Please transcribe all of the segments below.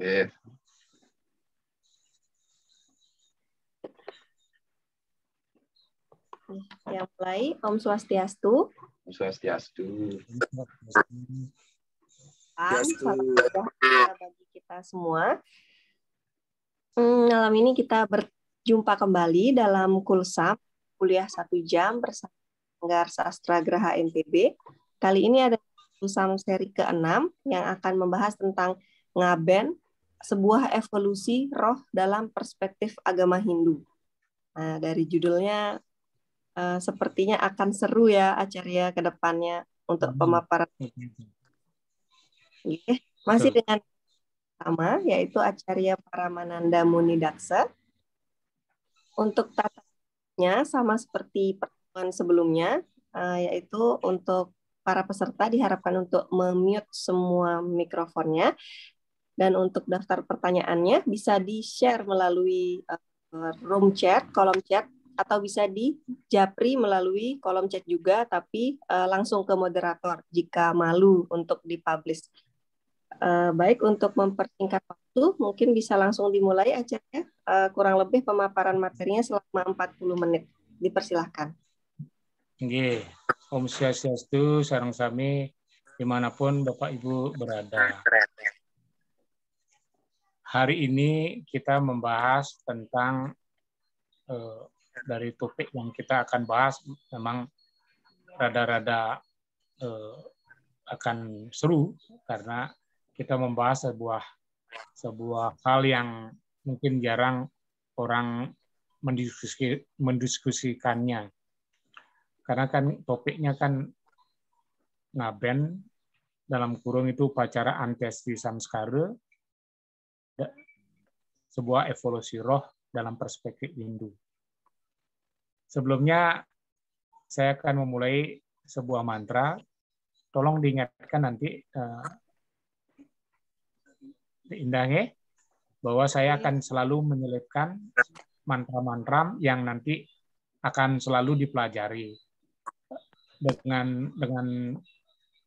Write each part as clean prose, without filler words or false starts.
Oke. Yang mulai, Om Swastiastu. Om Swastiastu. Salam sejahtera bagi kita semua. Malam ini kita berjumpa kembali dalam Kulsam, kuliah 1 jam bersama Sanggar Sastra Graha NTB. Kali ini ada Kulsam seri ke-6 yang akan membahas tentang Ngaben, sebuah evolusi roh dalam perspektif agama Hindu. Nah, dari judulnya sepertinya akan seru ya acaranya ke depannya untuk pemaparan. Masih dengan sama, yaitu Acarya Paramananda Muni Daksa. Untuk tatanya sama seperti pertemuan sebelumnya, yaitu untuk para peserta diharapkan untuk memute semua mikrofonnya, dan untuk daftar pertanyaannya bisa di-share melalui room chat, kolom chat, atau bisa di-japri melalui kolom chat juga, tapi langsung ke moderator jika malu untuk dipublish. Baik, untuk mempersingkat waktu, mungkin bisa langsung dimulai acaranya. Kurang lebih pemaparan materinya selama 40 menit. Dipersilahkan. Nggih, Om Swastiastu, sareng sami dimanapun Bapak Ibu berada. Hari ini kita membahas tentang dari topik yang kita akan bahas memang rada-rada akan seru karena kita membahas sebuah hal yang mungkin jarang orang mendiskusikannya. Karena kan topiknya kan Ngaben, dalam kurung itu upacara Antyesti Samskara, sebuah evolusi roh dalam perspektif Hindu. Sebelumnya saya akan memulai sebuah mantra. Tolong diingatkan nanti diindahnya bahwa saya akan selalu menyelipkan mantra-mantra yang nanti akan selalu dipelajari dengan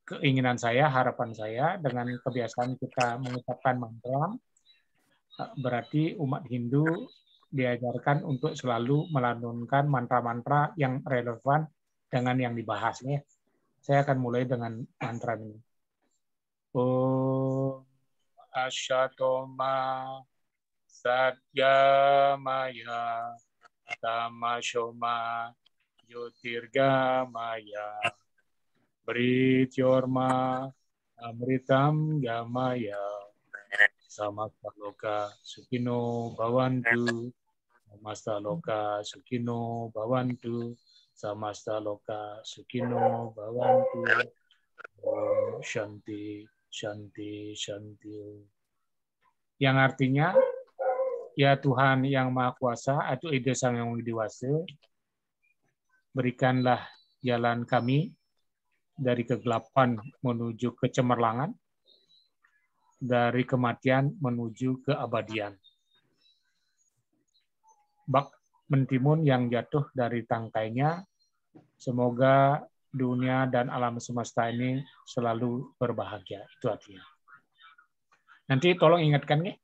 keinginan saya, harapan saya, dengan kebiasaan kita mengucapkan mantra, berarti umat Hindu diajarkan untuk selalu melantunkan mantra-mantra yang relevan dengan yang dibahasnya. Saya akan mulai dengan mantra ini. Om Asyatoma Satyamaya Tamashoma Yotirgamaya Brityorma Amritam Gamaya Samastaloka Sukino Bhavantu Samastaloka Sukino Bhavantu Samastaloka Sukino Bhavantu. Om Shanti Shanti Shanti. Yang artinya, ya Tuhan yang Maha Kuasa, atau Ida Sang Yang Widiwasa, berikanlah jalan kami dari kegelapan menuju kecemerlangan, dari kematian menuju keabadian. Bak mentimun yang jatuh dari tangkainya, semoga dunia dan alam semesta ini selalu berbahagia. Itu artinya. Nanti tolong ingatkan nih,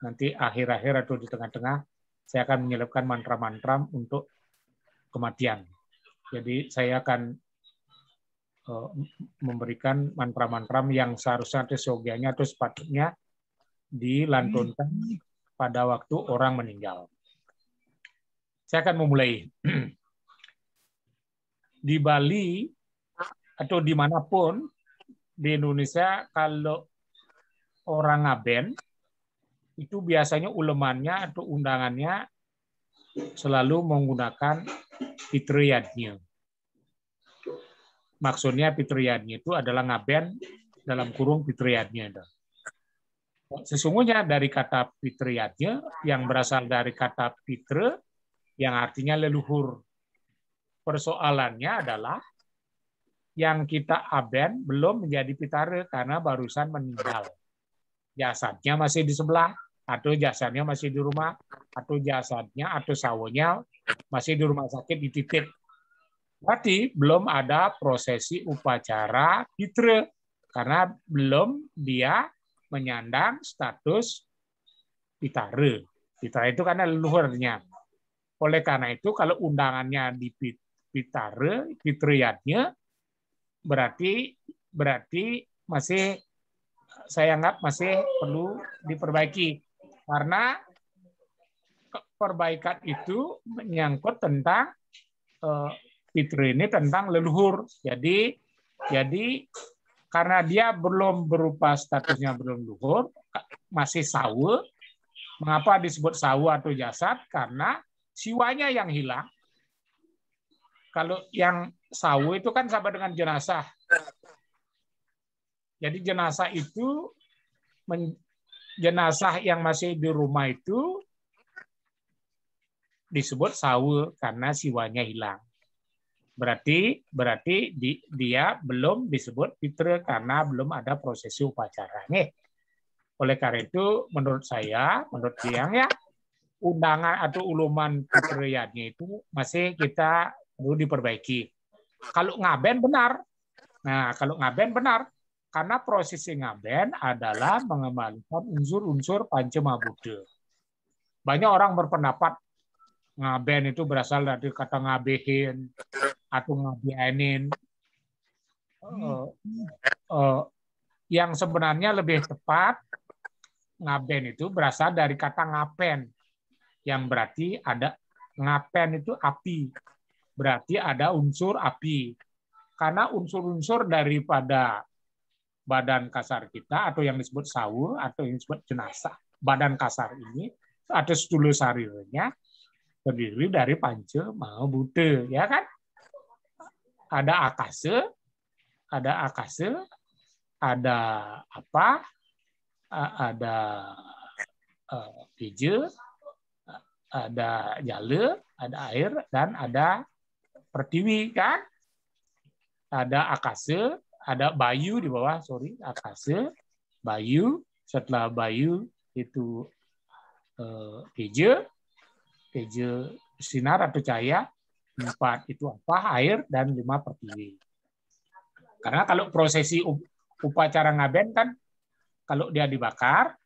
nanti akhir-akhir atau di tengah-tengah saya akan menyelipkan mantra-mantra untuk kematian. Jadi saya akan memberikan mantra-mantra yang seharusnya atau seyogianya atau sepatutnya dilantunkan pada waktu orang meninggal. Saya akan memulai. Di Bali atau dimanapun di Indonesia, kalau orang ngaben, itu biasanya ulemannya atau undangannya selalu menggunakan Pitriyadnya. Maksudnya Pitriyadnya itu adalah ngaben dalam kurung Pitriyadnya. Sesungguhnya dari kata Pitriyadnya yang berasal dari kata Pitre yang artinya leluhur. Persoalannya adalah yang kita aben belum menjadi pitara karena barusan meninggal. Jasadnya masih di sebelah, atau jasadnya masih di rumah, atau jasadnya atau sawonya masih di rumah sakit dititip. Berarti belum ada prosesi upacara pitra karena belum dia menyandang status Pitara. Pitara itu karena leluhurnya. Oleh karena itu kalau undangannya di Pitara, Pitriyatnya berarti masih saya anggap masih perlu diperbaiki karena perbaikan itu menyangkut tentang Fitri ini tentang leluhur. Jadi karena dia belum berupa statusnya belum leluhur, masih sawa. Mengapa disebut sawa atau jasad? Karena siwanya yang hilang. Kalau yang sawa itu kan sama dengan jenazah. Jadi jenazah itu jenazah yang masih di rumah itu disebut sawa karena siwanya hilang. Berarti dia belum disebut fitra karena belum ada prosesi upacara. Nih. Oleh karena itu menurut saya, menurut Tiang ya, undangan atau uluman fitriyatnya itu masih kita perlu diperbaiki. Kalau ngaben benar. Nah, kalau ngaben benar karena prosesi ngaben adalah mengembalikan unsur-unsur Pancamabuddha. Banyak orang berpendapat ngaben itu berasal dari kata ngabehin atau ngabianin. Yang sebenarnya lebih tepat, ngaben itu berasal dari kata ngapen, yang berarti ada ngapen itu api, berarti ada unsur api. Karena unsur-unsur daripada badan kasar kita atau yang disebut sawu atau yang disebut jenazah, badan kasar ini ada stula sarirnya terdiri dari Panca Mahabhuta, ya kan? Ada akasa, ada apa? Ada pija, ada jala, ada air, dan ada pertiwi, kan? Ada akasa, ada bayu di bawah, akasa, bayu, setelah bayu itu pija sinar atau cahaya, 4 itu apa? Air, dan 5 pertiwi. Karena kalau prosesi upacara ngaben kan, kalau dia dibakar,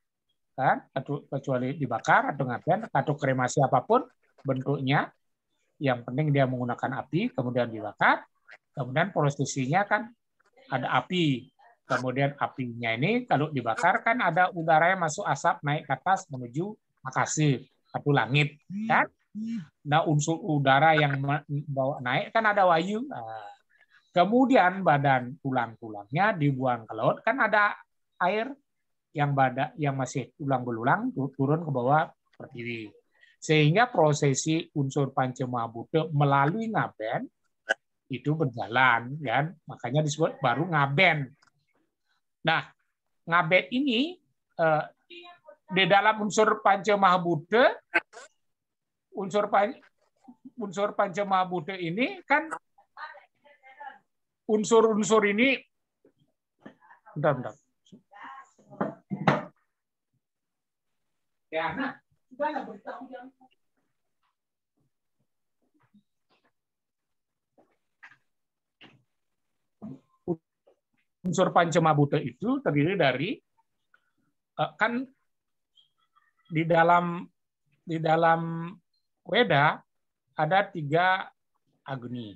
kan, atau kecuali dibakar atau ngaben atau kremasi apapun bentuknya, yang penting dia menggunakan api, kemudian dibakar, kemudian prosesinya kan ada api, kemudian apinya ini kalau dibakar kan ada udara yang masuk asap naik ke atas menuju akasa atau langit, kan? Nah, unsur udara yang bawa naik kan ada wayu. Nah, kemudian badan tulang-tulangnya dibuang ke laut kan ada air yang masih tulang belulang turun ke bawah pertiwi. Sehingga prosesi unsur Pancamabuddha melalui ngaben itu berjalan, kan? Makanya disebut baru ngaben. Nah, ngaben ini di dalam unsur Pancamabuddha, unsur Pancamabuddha ini kan unsur-unsur ini bentar. Ya, nah, sudah beritahu yang unsur Pancamabuddha itu terdiri dari kan di dalam Weda ada 3 agni,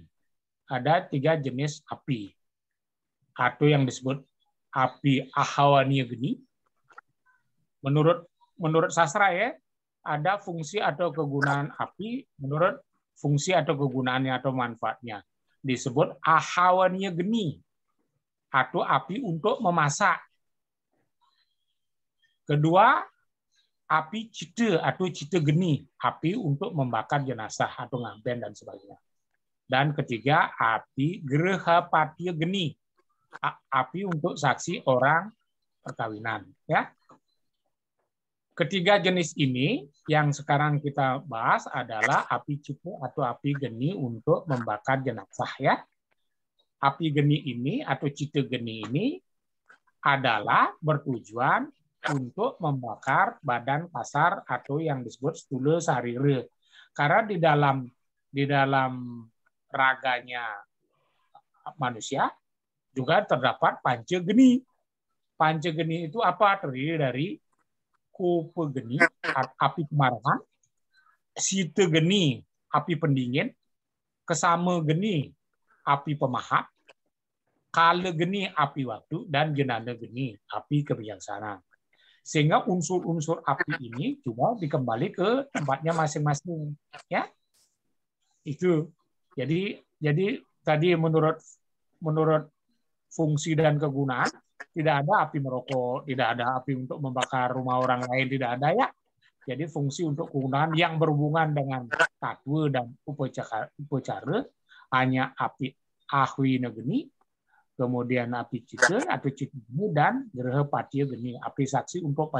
ada 3 jenis api, atau yang disebut api ahawani agni. Menurut sastra ya, ada fungsi atau kegunaan api menurut fungsi atau kegunaannya atau manfaatnya. Disebut ahawani agni atau api untuk memasak. Kedua, api cita atau cita geni, api untuk membakar jenazah atau ngaben dan sebagainya. Dan ketiga, api gerahapatya geni, api untuk saksi orang perkawinan. Ya. Ketiga jenis ini yang sekarang kita bahas adalah api cita atau api geni untuk membakar jenazah. Ya. Api geni ini atau cita geni ini adalah bertujuan untuk membakar badan kasar atau yang disebut stula sarira. Karena di dalam raganya manusia juga terdapat panca geni. Panca geni itu apa? Terdiri dari Kopegeni, api kemarahan, Sitegeni, api pendingin, Kesamegeni, api pemahat, Kalegeni, api waktu, dan Jenanegeni, api kebijaksanaan. Sehingga unsur-unsur api ini cuma dikembali ke tempatnya masing-masing, ya. Itu. Jadi tadi menurut fungsi dan kegunaan, tidak ada api merokok, tidak ada api untuk membakar rumah orang lain, tidak ada, ya. Jadi fungsi untuk kegunaan yang berhubungan dengan tatwe dan upacara hanya api ahwi negeni, kemudian api citra atau citgeni, dan gereha patya geni, api saksi untuk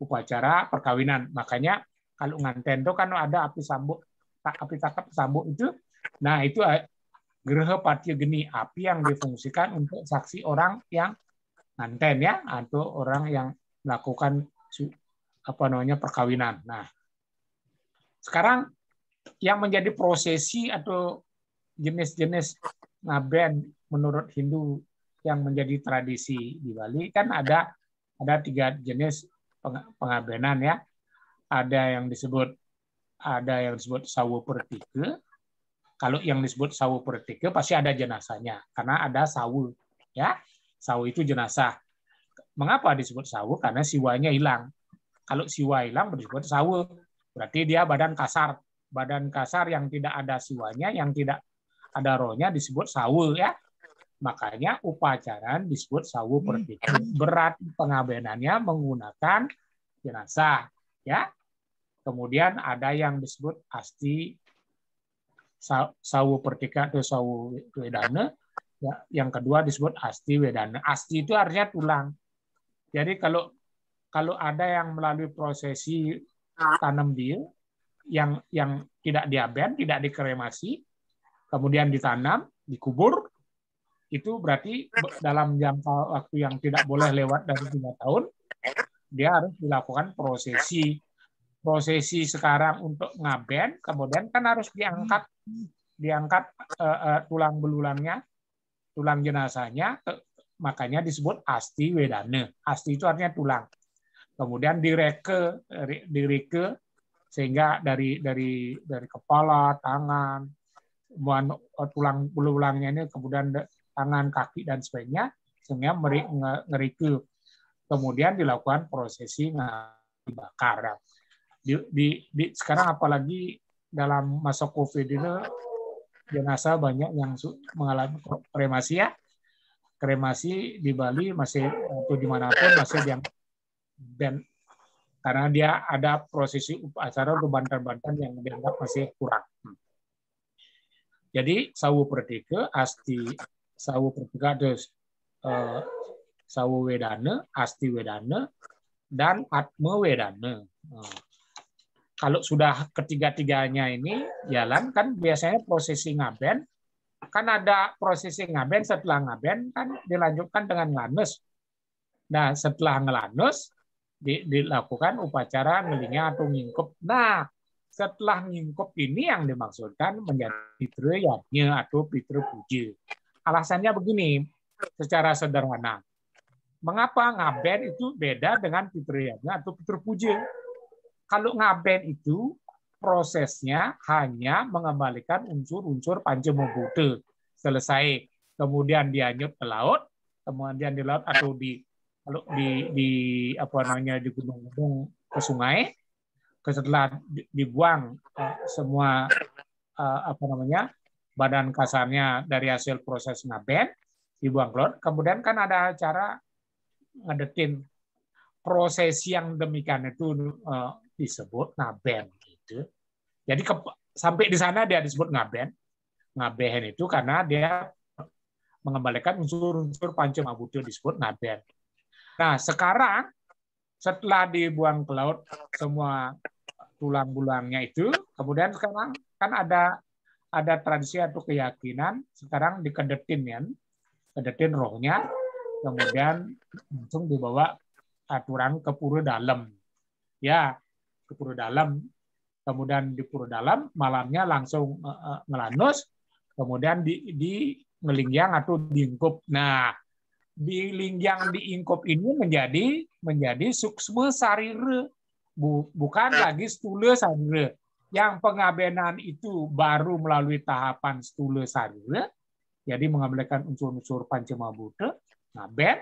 upacara perkawinan. Makanya kalau nganten itu kan ada api sambuk, api takap sambuk itu. Nah, itu gereha patya geni, api yang difungsikan untuk saksi orang yang nganten, ya, atau orang yang melakukan perkawinan. Nah, sekarang yang menjadi prosesi atau jenis-jenis ngaben menurut Hindu yang menjadi tradisi di Bali kan ada 3 jenis pengabenan, ya. Ada yang disebut sawu pertike. Kalau yang disebut sawu pertike pasti ada jenazahnya karena ada sawu, ya. Sawu itu jenazah. Mengapa disebut sawu? Karena siwanya hilang. Kalau siwa hilang disebut sawu. Berarti dia badan kasar. Badan kasar yang tidak ada siwanya, yang tidak ada rohnya disebut sawu, ya. Makanya upacara disebut sawu pertike. Berat pengabenannya menggunakan jenazah, ya. Kemudian ada yang disebut asti sawu pertike atau sawu wedana. Ya, yang kedua disebut asti wedana. Asti itu artinya tulang. Jadi kalau ada yang melalui prosesi tanam dia yang tidak diaben, tidak dikremasi, kemudian ditanam, dikubur, itu berarti dalam jangka waktu yang tidak boleh lewat dari 3 tahun, dia harus dilakukan prosesi. Prosesi sekarang untuk ngaben, kemudian kan harus diangkat tulang belulangnya, tulang jenazahnya, makanya disebut asti wedana. Asti itu artinya tulang. Kemudian direke sehingga dari kepala, tangan, tulang belulangnya ini, kemudian tangan, kaki, dan sebagainya, sehingga ngerike. Kemudian dilakukan prosesi dibakar. Sekarang apalagi dalam masa COVID ini, jenazah banyak yang mengalami kremasi, ya. Kremasi di Bali masih, atau dimanapun, masih dan karena dia ada prosesi upacara untuk bantan-bantan yang dianggap masih kurang. Jadi sawu pertike, asti sawu pertike ada sawu wedana, asti wedana, dan atme wedana. Kalau sudah ketiga-tiganya ini jalan, kan biasanya prosesi ngaben, kan ada prosesi ngaben, setelah ngaben kan dilanjutkan dengan nglanes. Nah, setelah nglanes dilakukan upacara ngelingnya atau ngingkup. Nah, setelah ngingkup ini yang dimaksudkan menjadi pitra yajna atau pitra puja. Alasannya begini, secara sederhana. Mengapa ngaben itu beda dengan pitra yajna atau pitra puja? Kalau ngaben itu prosesnya hanya mengembalikan unsur-unsur Pancamabhuta. Selesai. Kemudian dianyut ke laut, kemudian di laut atau di gunung-gunung ke sungai, setelah dibuang semua badan kasarnya dari hasil proses ngaben, dibuang ke laut. Kemudian kan ada acara ngedetin. Prosesi yang demikian itu disebut ngaben gitu. Jadi sampai di sana dia disebut ngaben. Ngaben itu karena dia mengembalikan unsur-unsur Pancamabhuta disebut ngaben. Nah, sekarang setelah dibuang ke laut semua tulang belulangnya itu, kemudian sekarang kan ada tradisi atau keyakinan sekarang dikedetin rohnya, kemudian langsung dibawa aturan ke pura dalam. Ya, ke pura dalam. Kemudian di pura dalam malamnya langsung ngelanus, kemudian di ngelingyang atau diingkup. Nah, di linggiang diingkop ini menjadi suksma sarire, bukan lagi stule sarire. Yang pengabenan itu baru melalui tahapan stule sarire, jadi mengabaikan unsur-unsur pancema buddha, ngaben.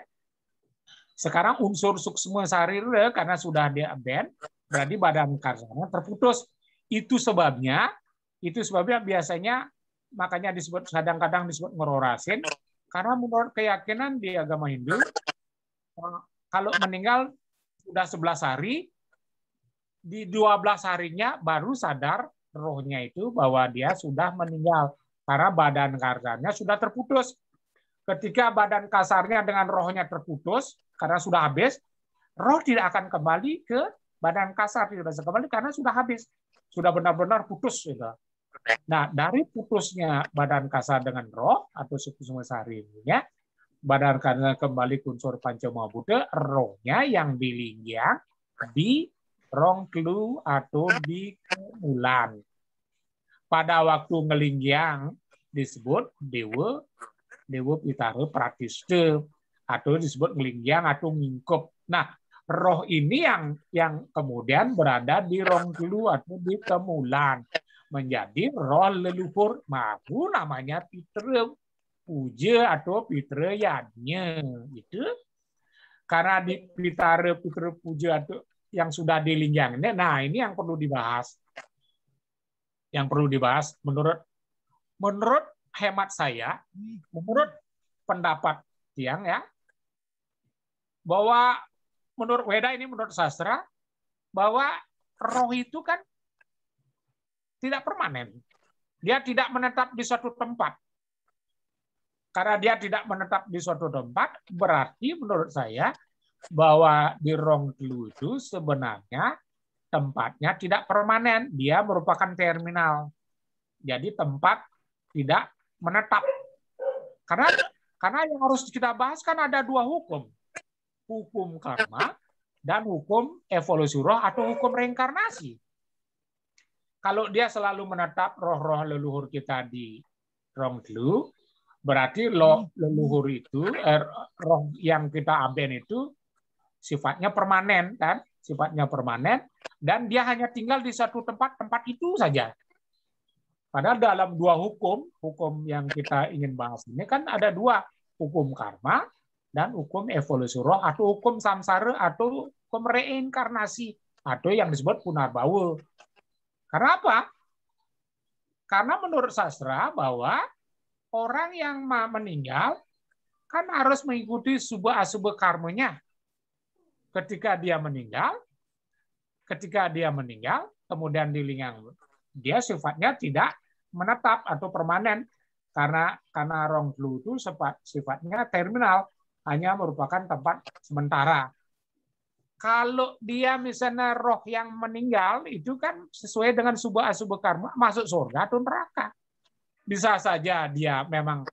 Sekarang unsur suksma sarire karena sudah diaben, berarti badan karsana terputus. Itu sebabnya biasanya makanya disebut kadang-kadang disebut ngerorasin, karena menurut keyakinan di agama Hindu, kalau meninggal sudah 11 hari, di 12 harinya baru sadar rohnya itu bahwa dia sudah meninggal karena badan kasarnya sudah terputus. Ketika badan kasarnya dengan rohnya terputus karena sudah habis, roh tidak akan kembali ke badan kasar, tidak bisa kembali karena sudah habis, sudah benar-benar putus gitu. Nah, dari putusnya badan kasar dengan roh atau suksma saririnya, badan kasar kembali ke unsur pancama buddha, rohnya yang di linggiang di rongklu atau di kemulan. Pada waktu ngelinggiang disebut dewa pitara pratiste atau disebut ngelinggiang atau ngingkup. Nah, roh ini yang kemudian berada di rongklu atau di kemulan, menjadi roh leluhur mahu namanya pitra puja atau pitra yadnya gitu. Karena di pitra puja atau yang sudah di linggiangnya, nah ini yang perlu dibahas. Yang perlu dibahas menurut hemat saya, menurut pendapat Tiang ya, bahwa menurut Weda ini menurut sastra, bahwa roh itu kan tidak permanen. Dia tidak menetap di suatu tempat. Karena dia tidak menetap di suatu tempat, berarti menurut saya bahwa di rongklu itu sebenarnya tempatnya tidak permanen. Dia merupakan terminal. Jadi tempat tidak menetap. Karena yang harus kita bahas kan ada dua hukum. Hukum karma dan hukum evolusi roh atau hukum reinkarnasi. Kalau dia selalu menetap roh-roh leluhur kita di rongklu, berarti leluhur itu, roh yang kita aben itu sifatnya permanen, kan? Sifatnya permanen, dan dia hanya tinggal di satu tempat itu saja. Padahal dalam dua hukum yang kita ingin bahas ini kan ada dua, hukum karma dan hukum evolusi roh atau hukum samsara atau hukum reinkarnasi atau yang disebut punarbawa. Karena apa? Karena menurut sastra bahwa orang yang meninggal kan harus mengikuti subah-asubah karmanya. Ketika dia meninggal, kemudian di linggiang, dia sifatnya tidak menetap atau permanen karena rongklu itu sifatnya terminal, hanya merupakan tempat sementara. Kalau dia misalnya roh yang meninggal itu kan sesuai dengan subah-asubah karma, masuk surga atau neraka. Bisa saja dia memang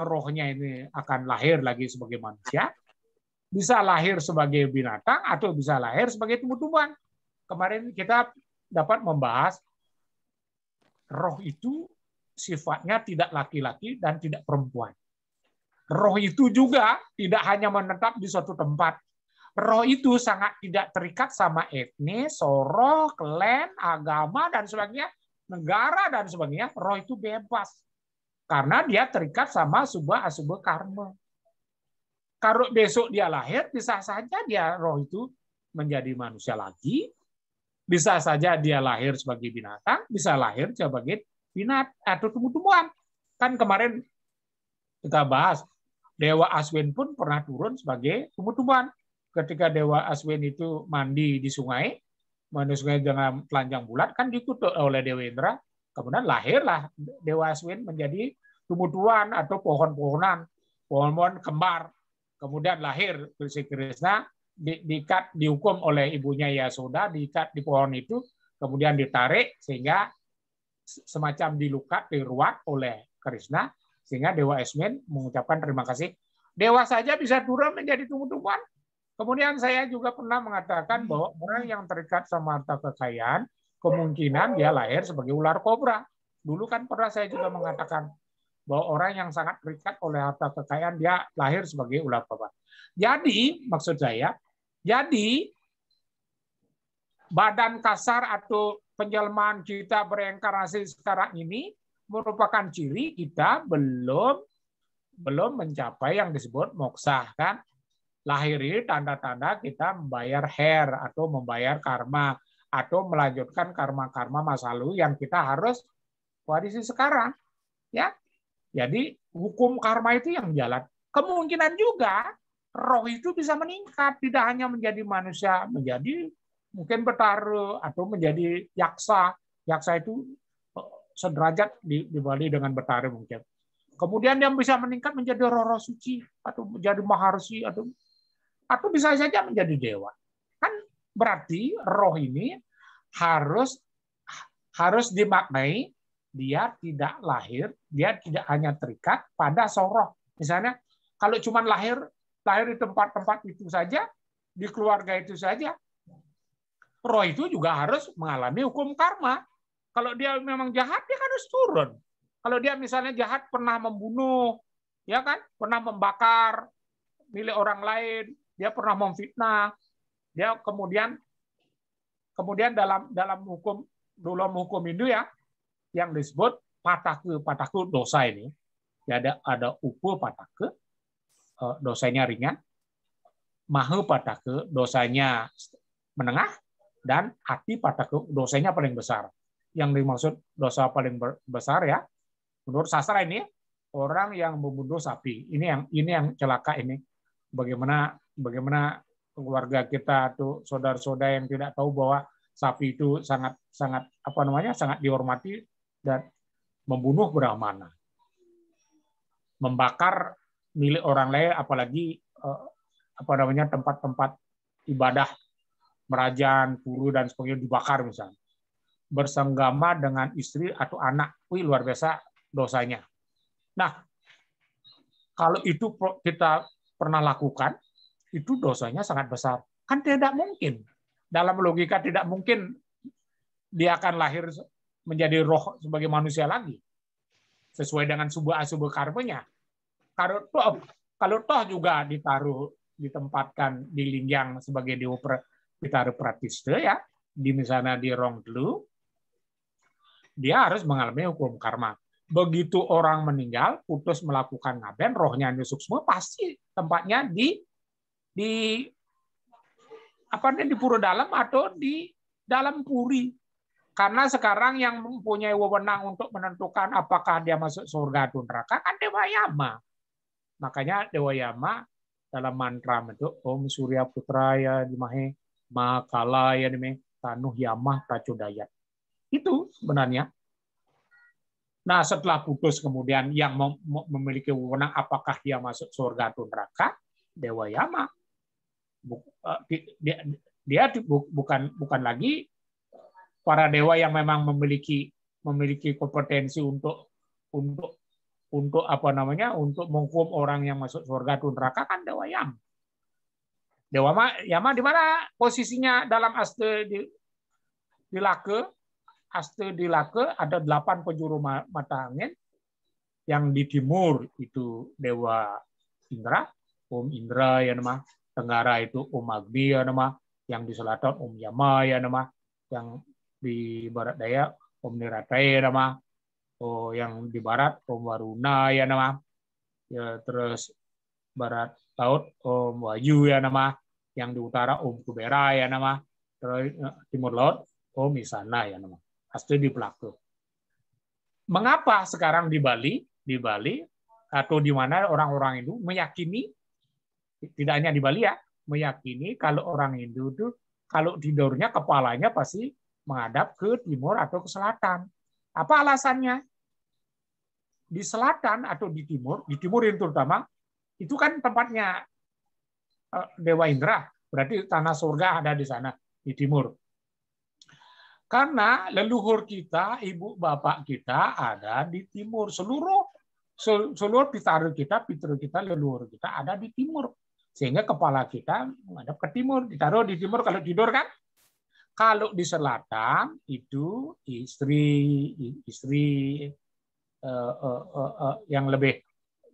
rohnya ini akan lahir lagi sebagai manusia, bisa lahir sebagai binatang atau bisa lahir sebagai tumbuh-tumbuhan. Kemarin kita dapat membahas roh itu sifatnya tidak laki-laki dan tidak perempuan. Roh itu juga tidak hanya menetap di suatu tempat. Roh itu sangat tidak terikat sama etnis, soroh, klan, agama, dan sebagainya, negara, dan sebagainya. Roh itu bebas. Karena dia terikat sama subah-asubah karma. Kalau besok dia lahir, bisa saja dia roh itu menjadi manusia lagi, bisa saja dia lahir sebagai binatang, bisa lahir sebagai binat atau tumbuh-tumbuhan. Kan kemarin kita bahas, Dewa Aswin pun pernah turun sebagai tumbuh-tumbuhan. Ketika Dewa Aswin itu mandi di sungai, mandi sungai dengan telanjang bulat, kan dikutuk oleh Dewa Indra, kemudian lahirlah Dewa Aswin menjadi tumbuh-tumbuhan atau pohon-pohonan, pohon-pohon kembar. Kemudian lahir Sri Krishna, dihukum oleh ibunya Yasoda, diikat di pohon itu, kemudian ditarik sehingga semacam dilukat, diruat oleh Krishna, sehingga Dewa Aswin mengucapkan terima kasih. Dewa saja bisa turun menjadi tumbuh-tumbuhan. Kemudian saya juga pernah mengatakan bahwa orang yang terikat sama harta kekayaan, kemungkinan dia lahir sebagai ular kobra. Dulu kan pernah saya juga mengatakan, bahwa orang yang sangat terikat oleh harta kekayaan dia lahir sebagai ular baba. Jadi maksud saya, jadi badan kasar atau penjelmaan kita bereinkarnasi sekarang ini merupakan ciri kita belum mencapai yang disebut moksa, kan? Lahir ini tanda-tanda kita membayar her atau membayar karma atau melanjutkan karma-karma masa lalu yang kita harus warisi sekarang, ya. Jadi hukum karma itu yang jalan. Kemungkinan juga roh itu bisa meningkat, tidak hanya menjadi manusia, menjadi mungkin betara atau menjadi yaksa. Yaksa itu sederajat dibanding dengan betara mungkin. Kemudian yang bisa meningkat menjadi roh-roh suci atau menjadi maharsi atau bisa saja menjadi dewa. Kan berarti roh ini harus dimaknai dia tidak lahir, dia tidak hanya terikat pada soroh. Misalnya kalau cuma lahir di tempat-tempat itu saja, di keluarga itu saja, roh itu juga harus mengalami hukum karma. Kalau dia memang jahat, dia harus turun. Kalau dia misalnya jahat pernah membunuh, ya kan, pernah membakar milik orang lain, dia pernah memfitnah, dia kemudian dalam hukum Hindu ya, yang disebut pataku dosa ini, ya ada upu pataku, dosanya ringan, mahu pataku dosanya menengah, dan hati pataku dosanya paling besar. Yang dimaksud dosa paling besar ya, menurut sastra ini orang yang membunuh sapi. Ini yang celaka ini. Bagaimana keluarga kita tuh saudara-saudara yang tidak tahu bahwa sapi itu sangat sangat dihormati dan membunuh beramana. Membakar milik orang lain, apalagi tempat-tempat ibadah merajaan, puru dan sebagainya dibakar misalnya. Bersenggama dengan istri atau anak, luar biasa dosanya. Nah, kalau itu kita pernah lakukan, itu dosanya sangat besar. Kan tidak mungkin. Dalam logika tidak mungkin dia akan lahir menjadi roh sebagai manusia lagi. Sesuai dengan subah karmanya. Kalau toh juga ditempatkan di Lingyang sebagai Dewa Pitara Pratista ya, misalnya di Rongtelu, dia harus mengalami hukum karma. Begitu orang meninggal, putus melakukan ngaben, rohnya nyusuk semua, pasti tempatnya di pura dalam atau di dalam puri. Karena sekarang yang mempunyai wewenang untuk menentukan apakah dia masuk surga atau neraka kan Dewa Yama. Makanya Dewa Yama dalam mantra itu Om Surya Putraya Dimahe Makalaya Dimahe Tanuh Yamah Pracodayat. Itu sebenarnya. Nah, setelah putus kemudian yang memiliki wewenang apakah dia masuk surga atau neraka, Dewa Yama. Dia bukan lagi para dewa yang memang memiliki kompetensi untuk menghukum orang yang masuk surga atau neraka, kan Dewa Yama. Dewa Yama di mana posisinya dalam Aste di Lake? Aste di Lake ada 8 penjuru mata angin. Yang di timur itu Dewa Indra, Om Indra ya nama. Tenggara itu Om Agni ya nama. Yang di selatan Om Yama ya nama. Yang di barat daya Om Nirataya nama. Oh, yang di barat Om Waruna ya nama. Ya, terus barat laut Om Wahyu ya nama. Yang di utara Om Kubera ya nama. Terus timur laut Om Isana ya nama. Pasti di pelaku. Mengapa sekarang di Bali atau di mana orang-orang itu meyakini, tidak hanya di Bali ya, meyakini kalau orang Hindu itu kalau tidurnya kepalanya pasti menghadap ke timur atau ke selatan. Apa alasannya? Di selatan atau di timur itu terutama, itu kan tempatnya Dewa Indra, berarti tanah surga ada di sana, di timur. Karena leluhur kita, ibu bapak kita ada di timur. Seluruh pitara kita, leluhur kita ada di timur. Sehingga kepala kita menghadap ke timur, ditaruh di timur kalau tidur kan. Kalau di selatan itu istri yang lebih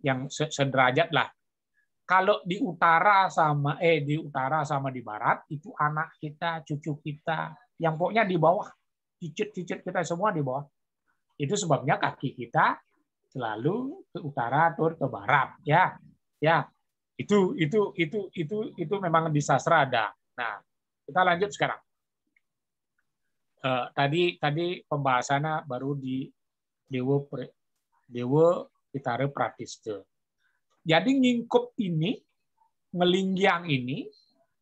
yang sederajat lah. Kalau di utara sama di barat itu anak kita, cucu kita, yang pokoknya di bawah, cicit-cicit kita semua di bawah. Itu sebabnya kaki kita selalu ke utara atau ke barat, ya. Ya. Itu memang di sastra ada. Nah, kita lanjut sekarang. Tadi pembahasannya baru di Dewa Pitara Pratista. Jadi ngingkup ini, ngelinggiang ini,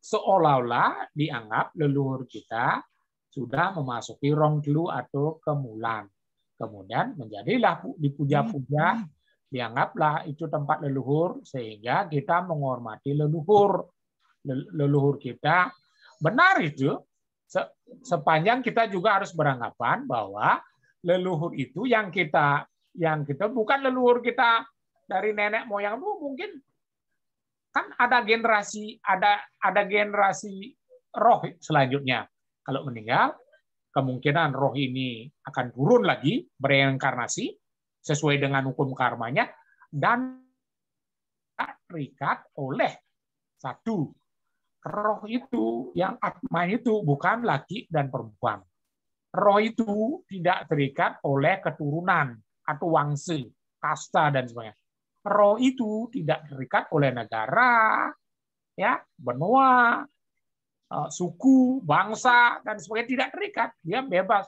seolah-olah dianggap leluhur kita sudah memasuki rong telu atau kemulan. Kemudian menjadilah dipuja-puja, dianggaplah itu tempat leluhur, sehingga kita menghormati leluhur kita. Benar itu, sepanjang kita juga harus beranggapan bahwa leluhur itu yang kita bukan leluhur kita dari nenek moyang dulu, mungkin kan ada generasi roh selanjutnya. Kalau meninggal, kemungkinan roh ini akan turun lagi bereinkarnasi sesuai dengan hukum karmanya dan terikat oleh satu roh itu, yang atma itu bukan laki dan perempuan. Roh itu tidak terikat oleh keturunan atau wangsa, kasta dan sebagainya. Roh itu tidak terikat oleh negara, ya, benua, suku, bangsa dan sebagainya, tidak terikat. Dia bebas.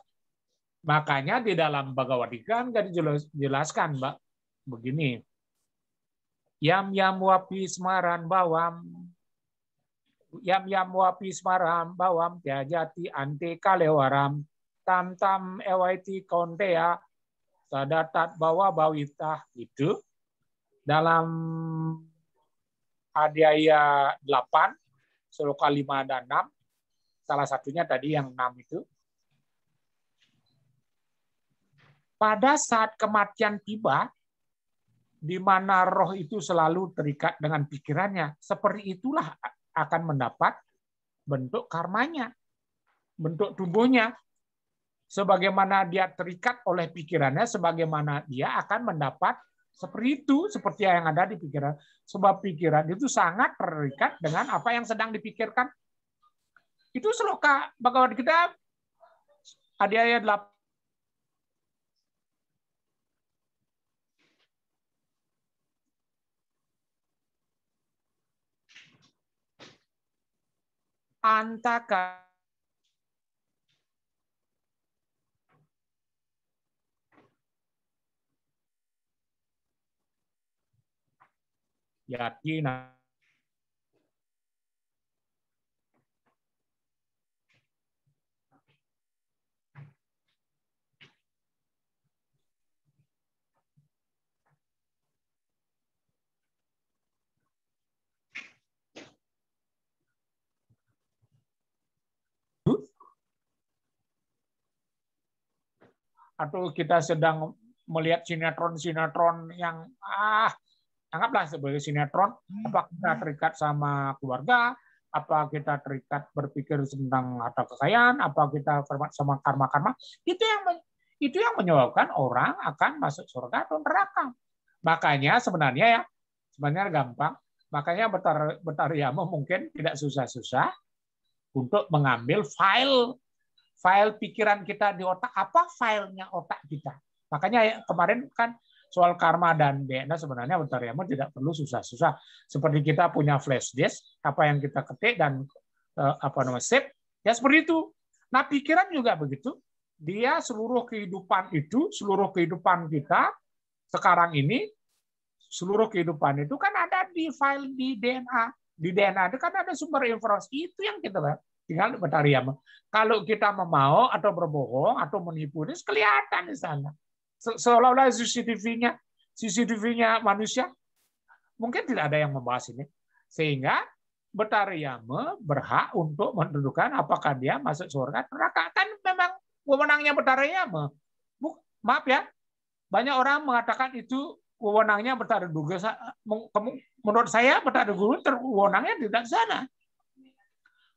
Makanya di dalam Bhagavad Gita kan dijelaskan, Mbak, begini. Yam yam wapi smaran bawam. Yam yam wapi smaram bawam tiajati ante kalewaram. Tam tam ewaiti kontea sadatat bawa bawitah, gitu. Dalam Adhyaya 8, Sloka 5 dan 6, salah satunya tadi yang 6 itu. Pada saat kematian tiba, di mana roh itu selalu terikat dengan pikirannya, seperti itulah akan mendapat bentuk karmanya, bentuk tubuhnya. Sebagaimana dia terikat oleh pikirannya, sebagaimana dia akan mendapat seperti itu, seperti yang ada di pikiran. Sebab pikiran itu sangat terikat dengan apa yang sedang dipikirkan. Itu sloka Bhagavad Gita Adhyaya 8. Antaka yakin atau kita sedang melihat sinetron yang anggaplah sebagai sinetron, apa kita terikat sama keluarga, apa kita terikat berpikir tentang harta kekayaan, apa kita sama karma-karma, itu yang menyebabkan orang akan masuk surga atau neraka. Makanya sebenarnya gampang. Makanya Betara Yama mungkin tidak susah-susah untuk mengambil file pikiran kita di otak. Apa filenya otak kita? Makanya kemarin kan soal karma dan DNA sebenarnya Betara Yama tidak perlu susah-susah. Seperti kita punya flash disk, apa yang kita ketik dan save, ya seperti itu. Nah, pikiran juga begitu. Dia seluruh kehidupan kita sekarang ini, seluruh kehidupan itu kan ada di file di DNA. Di DNA itu kan ada sumber informasi, itu yang kita tinggal Betara Yama. Kalau kita mau atau berbohong atau menipu, ini kelihatan di sana. Seolah-olah CCTV-nya manusia. Mungkin tidak ada yang membahas ini. Sehingga Betara Yama berhak untuk menentukan apakah dia masuk surga atau neraka. Kan memang wewenangnya Betara Yama. Maaf ya, banyak orang mengatakan itu wewenangnya Betara Durga. Menurut saya Betara Durga wewenangnya tidak di sana.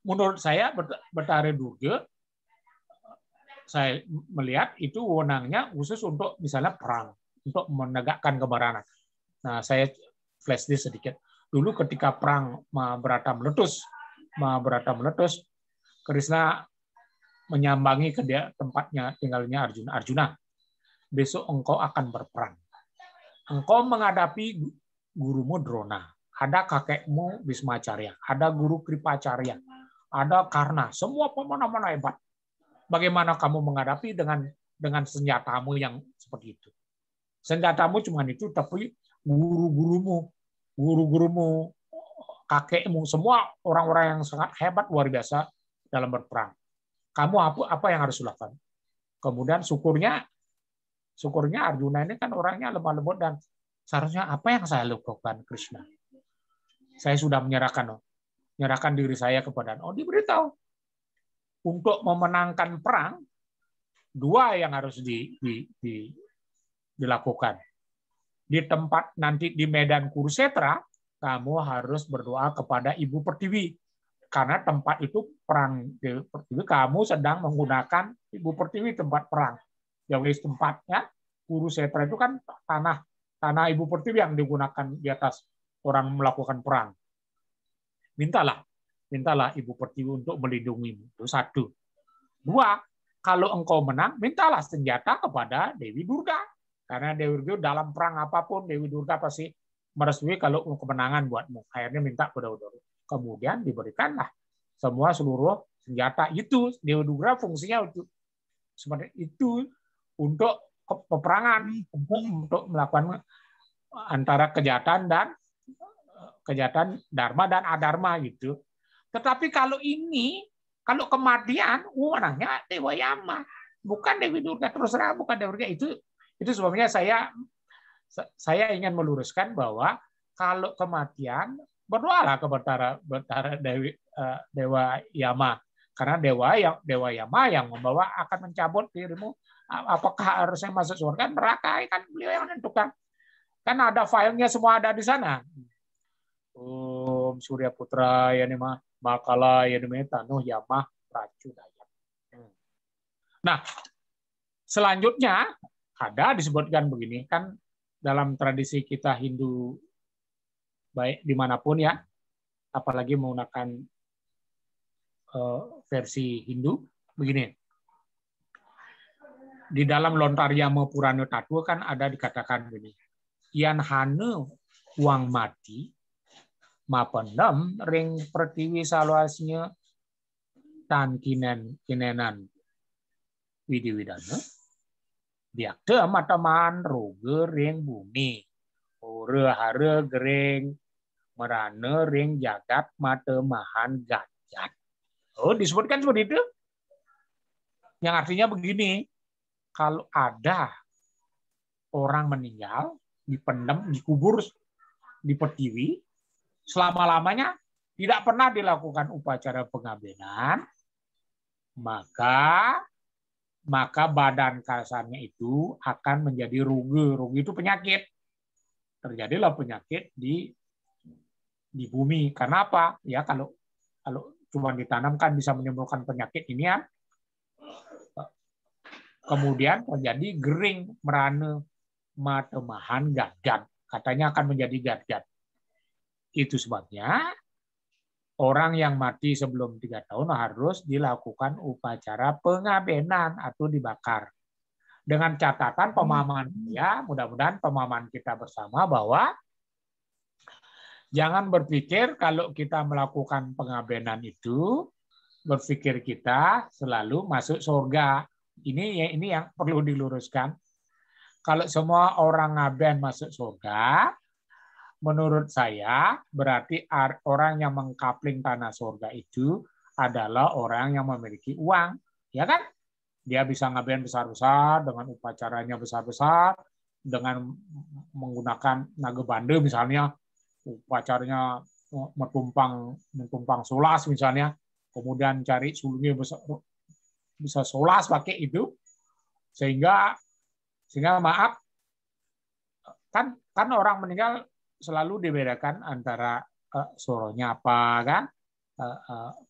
Menurut saya Betara Durga, saya melihat itu wewenangnya khusus untuk misalnya perang. untuk menegakkan kebenaran. Nah, saya flashdisk sedikit. Dulu ketika perang Mahabharata meletus, Krishna menyambangi ke tempatnya tinggalnya Arjuna. Arjuna, besok engkau akan berperang. Engkau menghadapi gurumu Drona, ada kakekmu Bismacarya, ada guru Kripacarya, ada Karna, semua pemanah-pemanah hebat. Bagaimana kamu menghadapi dengan senjatamu yang seperti itu? Senjatamu cuma itu, tapi guru-gurumu, kakekmu, semua orang-orang yang sangat hebat, luar biasa dalam berperang. Kamu apa yang harus dilakukan? Kemudian syukurnya Arjuna ini kan orangnya lemah lembut dan seharusnya apa yang saya lakukan, Krishna? Saya sudah menyerahkan diri saya kepada. Diberitahu untuk memenangkan perang, dua yang harus dilakukan. Di tempat nanti di medan Kurukshetra, kamu harus berdoa kepada Ibu Pertiwi. Karena tempat itu perang Dewi Pertiwi, kamu sedang menggunakan Ibu Pertiwi tempat perang. Yang tempatnya Kurukshetra itu kan tanah Ibu Pertiwi yang digunakan di atas orang melakukan perang. Mintalah Ibu Pertiwi untuk melindungimu. Itu satu. Dua, kalau engkau menang, mintalah senjata kepada Dewi Durga. Karena Dewi Durga dalam perang apapun, Dewi Durga pasti merestui kalau kemenangan buatmu. Akhirnya minta kepada Durga. Kemudian diberikanlah seluruh senjata itu. Dewi Durga fungsinya seperti itu untuk peperangan, untuk melakukan antara kejahatan dharma dan adharma gitu. Tetapi kalau kematian, menangnya Dewa Yama, bukan Dewi Durga. Terus terang bukan Dewi Durga. Itu sebabnya saya ingin meluruskan bahwa kalau kematian, berdoalah kepada Dewa Yama, karena Dewa Yama yang membawa akan mencabut dirimu. Apakah harusnya masuk surga, neraka, kan beliau yang menentukan. Kan ada filenya, semua ada di sana. Surya Putra Yanima Makala Yanima Tanuh Yama Pracudaya. Nah, selanjutnya ada disebutkan begini, kan dalam tradisi kita Hindu baik dimanapun ya, apalagi menggunakan versi Hindu begini. Di dalam Lontaryama Purana Tattwa kan ada dikatakan begini. Yan hane uang mati mapendam ring pertiwi saluasnya tan kinenan widiwidana diakte mataman roge ring bumi ore hare gering merane ring jagat matemahan gajat. Disebutkan seperti itu. Yang artinya begini, kalau ada orang meninggal, dipendam, dikubur di Pertiwi, selama-lamanya tidak pernah dilakukan upacara pengabenan, maka badan kasarnya itu akan menjadi ruge. Ruge itu penyakit. Terjadilah penyakit di bumi. Karena apa? Ya kalau cuma ditanamkan bisa menimbulkan penyakit ini ya. Kemudian terjadi gering, merane, matemahan, gagat. Katanya akan menjadi gagat. Itu sebabnya orang yang mati sebelum 3 tahun harus dilakukan upacara pengabenan atau dibakar. Dengan catatan pemahaman ya, mudah-mudahan pemahaman kita bersama bahwa jangan berpikir kalau kita melakukan pengabenan itu, berpikir kita selalu masuk surga. Ini yang perlu diluruskan. Kalau semua orang ngaben masuk surga, menurut saya berarti orang yang mengkapling tanah surga itu adalah orang yang memiliki uang, ya kan? Dia bisa ngaben besar-besar dengan upacaranya besar-besar, dengan menggunakan naga bande misalnya, upacaranya mentumpang solas misalnya, kemudian cari sulungnya bisa solas pakai itu, sehingga maaf kan orang meninggal selalu dibedakan antara sorohnya apa kan,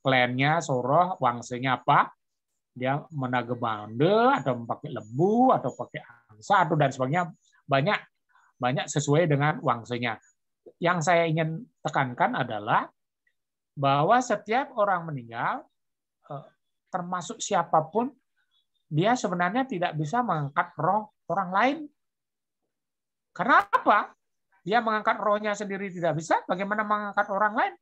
klannya soroh, wangsenya apa, dia menaga bande atau pakai lembu atau pakai angsa atau dan sebagainya, banyak banyak sesuai dengan wangsanya. Yang saya ingin tekankan adalah bahwa setiap orang meninggal, termasuk siapapun, dia sebenarnya tidak bisa mengangkat roh orang lain. Karena apa? Dia mengangkat rohnya sendiri tidak bisa, bagaimana mengangkat orang lain?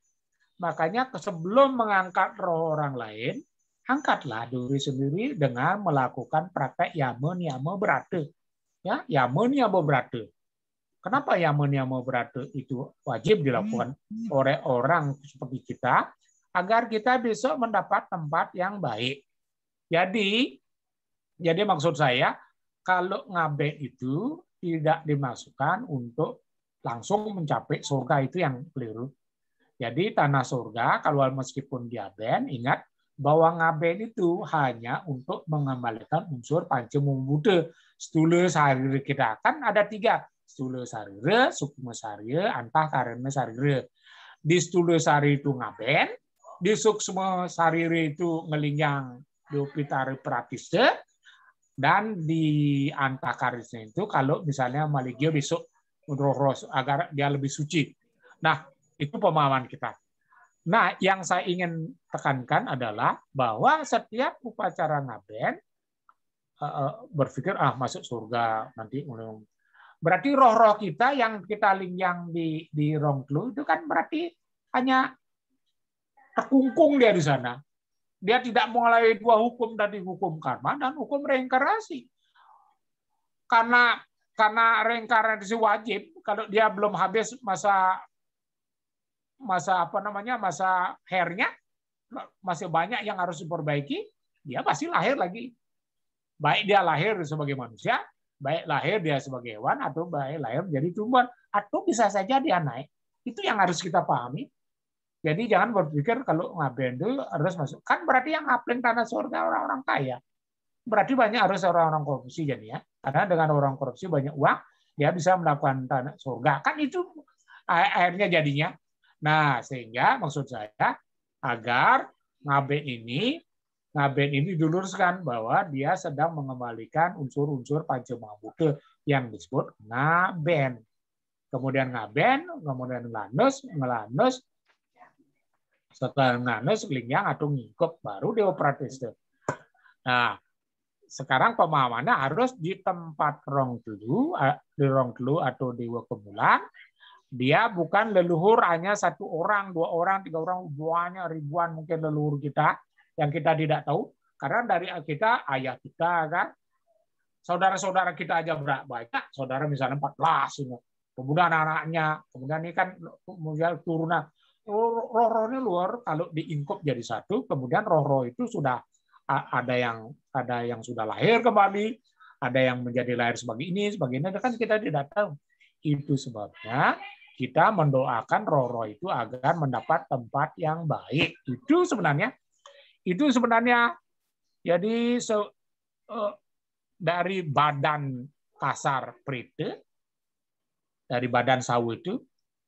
Makanya sebelum mengangkat roh orang lain, angkatlah diri sendiri dengan melakukan praktek yama-niyama berata. Ya, yama-niyama berata. Kenapa yama-niyama berata itu wajib dilakukan oleh orang seperti kita, agar kita besok mendapat tempat yang baik. Jadi maksud saya, kalau ngaben itu tidak dimasukkan untuk langsung mencapai surga, itu yang keliru. Jadi tanah surga, kalau meskipun diaben, ingat bahwa ngaben itu hanya untuk mengembalikan unsur pancamung Buddha. Stula sarira kita kan ada 3. Stula sarira, sukma sarira, antah karena sarira. Di stula sarira itu ngaben, di sukma sarira itu ngelinyang diopitari pratista, dan di antah karisnya itu kalau misalnya maligio besok roh agar dia lebih suci. Nah, itu pemahaman kita. Nah, yang saya ingin tekankan adalah bahwa setiap upacara ngaben berpikir masuk surga nanti. Berarti roh-roh kita yang kita linjang di Rongklu itu kan berarti hanya terkungkung dia di sana. Dia tidak mengalami 2 hukum tadi, hukum karma dan hukum reinkarnasi. Karena reinkarnasi wajib, kalau dia belum habis masa hairnya, masih banyak yang harus diperbaiki, dia pasti lahir lagi. Baik dia lahir sebagai manusia, baik lahir dia sebagai hewan, atau baik lahir menjadi tumbuhan, atau bisa saja dia naik. Itu yang harus kita pahami. Jadi jangan berpikir kalau ngaben itu harus masuk. Kan berarti yang ngaben tanah surga orang-orang kaya. Berarti banyak harus orang-orang korupsi jadi ya. Karena dengan orang korupsi banyak uang, dia bisa melakukan tanah surga. Kan itu akhirnya jadinya. Nah, sehingga maksud saya agar ngaben ini diluruskan bahwa dia sedang mengembalikan unsur-unsur Pancamabuddha yang disebut ngaben. Kemudian ngaben, kemudian ngelanus, setelah nganus, linjang atau ngingkup, baru dioperatise. Nah, sekarang pemahamannya harus di tempat di Rongklu atau di Wakemulan, dia bukan leluhur hanya 1 orang, 2 orang, 3 orang, banyak ribuan mungkin leluhur kita yang kita tidak tahu. Karena dari kita, ayah kita kan, saudara-saudara kita aja banyak, saudara misalnya 14, kemudian anak-anaknya, kemudian ini kan turunan. Roh-rohnya luar, kalau diingkup jadi 1, kemudian roh-roh itu sudah ada yang sudah lahir kembali, ada yang menjadi lahir sebagai ini, sebagainya, kan kita tidak tahu. Itu sebabnya kita mendoakan roh-roh itu agar mendapat tempat yang baik. Itu sebenarnya jadi dari badan kasar prete, dari badan sawu itu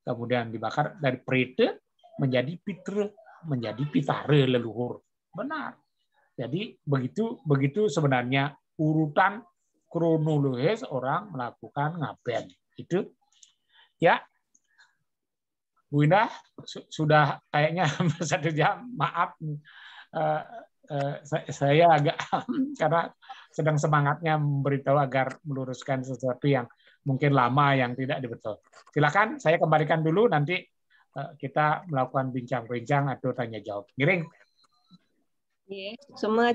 kemudian dibakar, dari prete menjadi pitre, menjadi pitare leluhur. Benar. Jadi begitu sebenarnya urutan kronologis orang melakukan ngaben. Itu ya. Bu Indah, sudah kayaknya 1 jam. Maaf, saya agak karena sedang semangatnya memberitahu agar meluruskan sesuatu yang mungkin lama yang tidak dibetul. Silakan saya kembalikan dulu, nanti kita melakukan bincang-bincang atau tanya jawab. Giring. Semua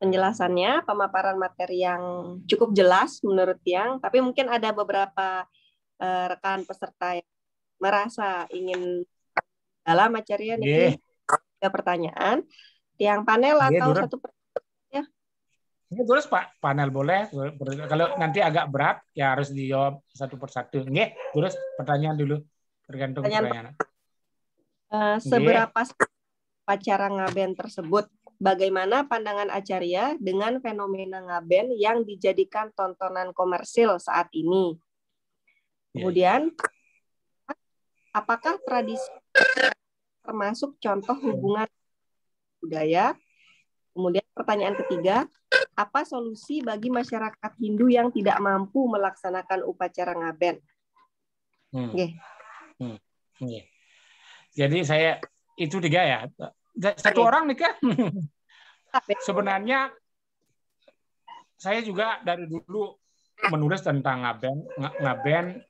penjelasannya, pemaparan materi yang cukup jelas menurut Tiang, tapi mungkin ada beberapa rekan peserta yang merasa ingin dalam acaranya nih. Ada pertanyaan. Tiang panel atau satu pertanyaan? Ini terus Pak, panel boleh. Kalau nanti agak berat, ya harus dijawab 1 persatu. Nggih, terus pertanyaan dulu. Tergantung pertanyaan. Seberapa upacara ngaben tersebut? Bagaimana pandangan Acarya dengan fenomena ngaben yang dijadikan tontonan komersil saat ini? Kemudian, apakah tradisi termasuk contoh hubungan budaya? Kemudian pertanyaan ketiga, apa solusi bagi masyarakat Hindu yang tidak mampu melaksanakan upacara ngaben? Okay. Jadi saya itu 3 ya. Satu orang nih kan. Sebenarnya saya juga dari dulu menulis tentang ngaben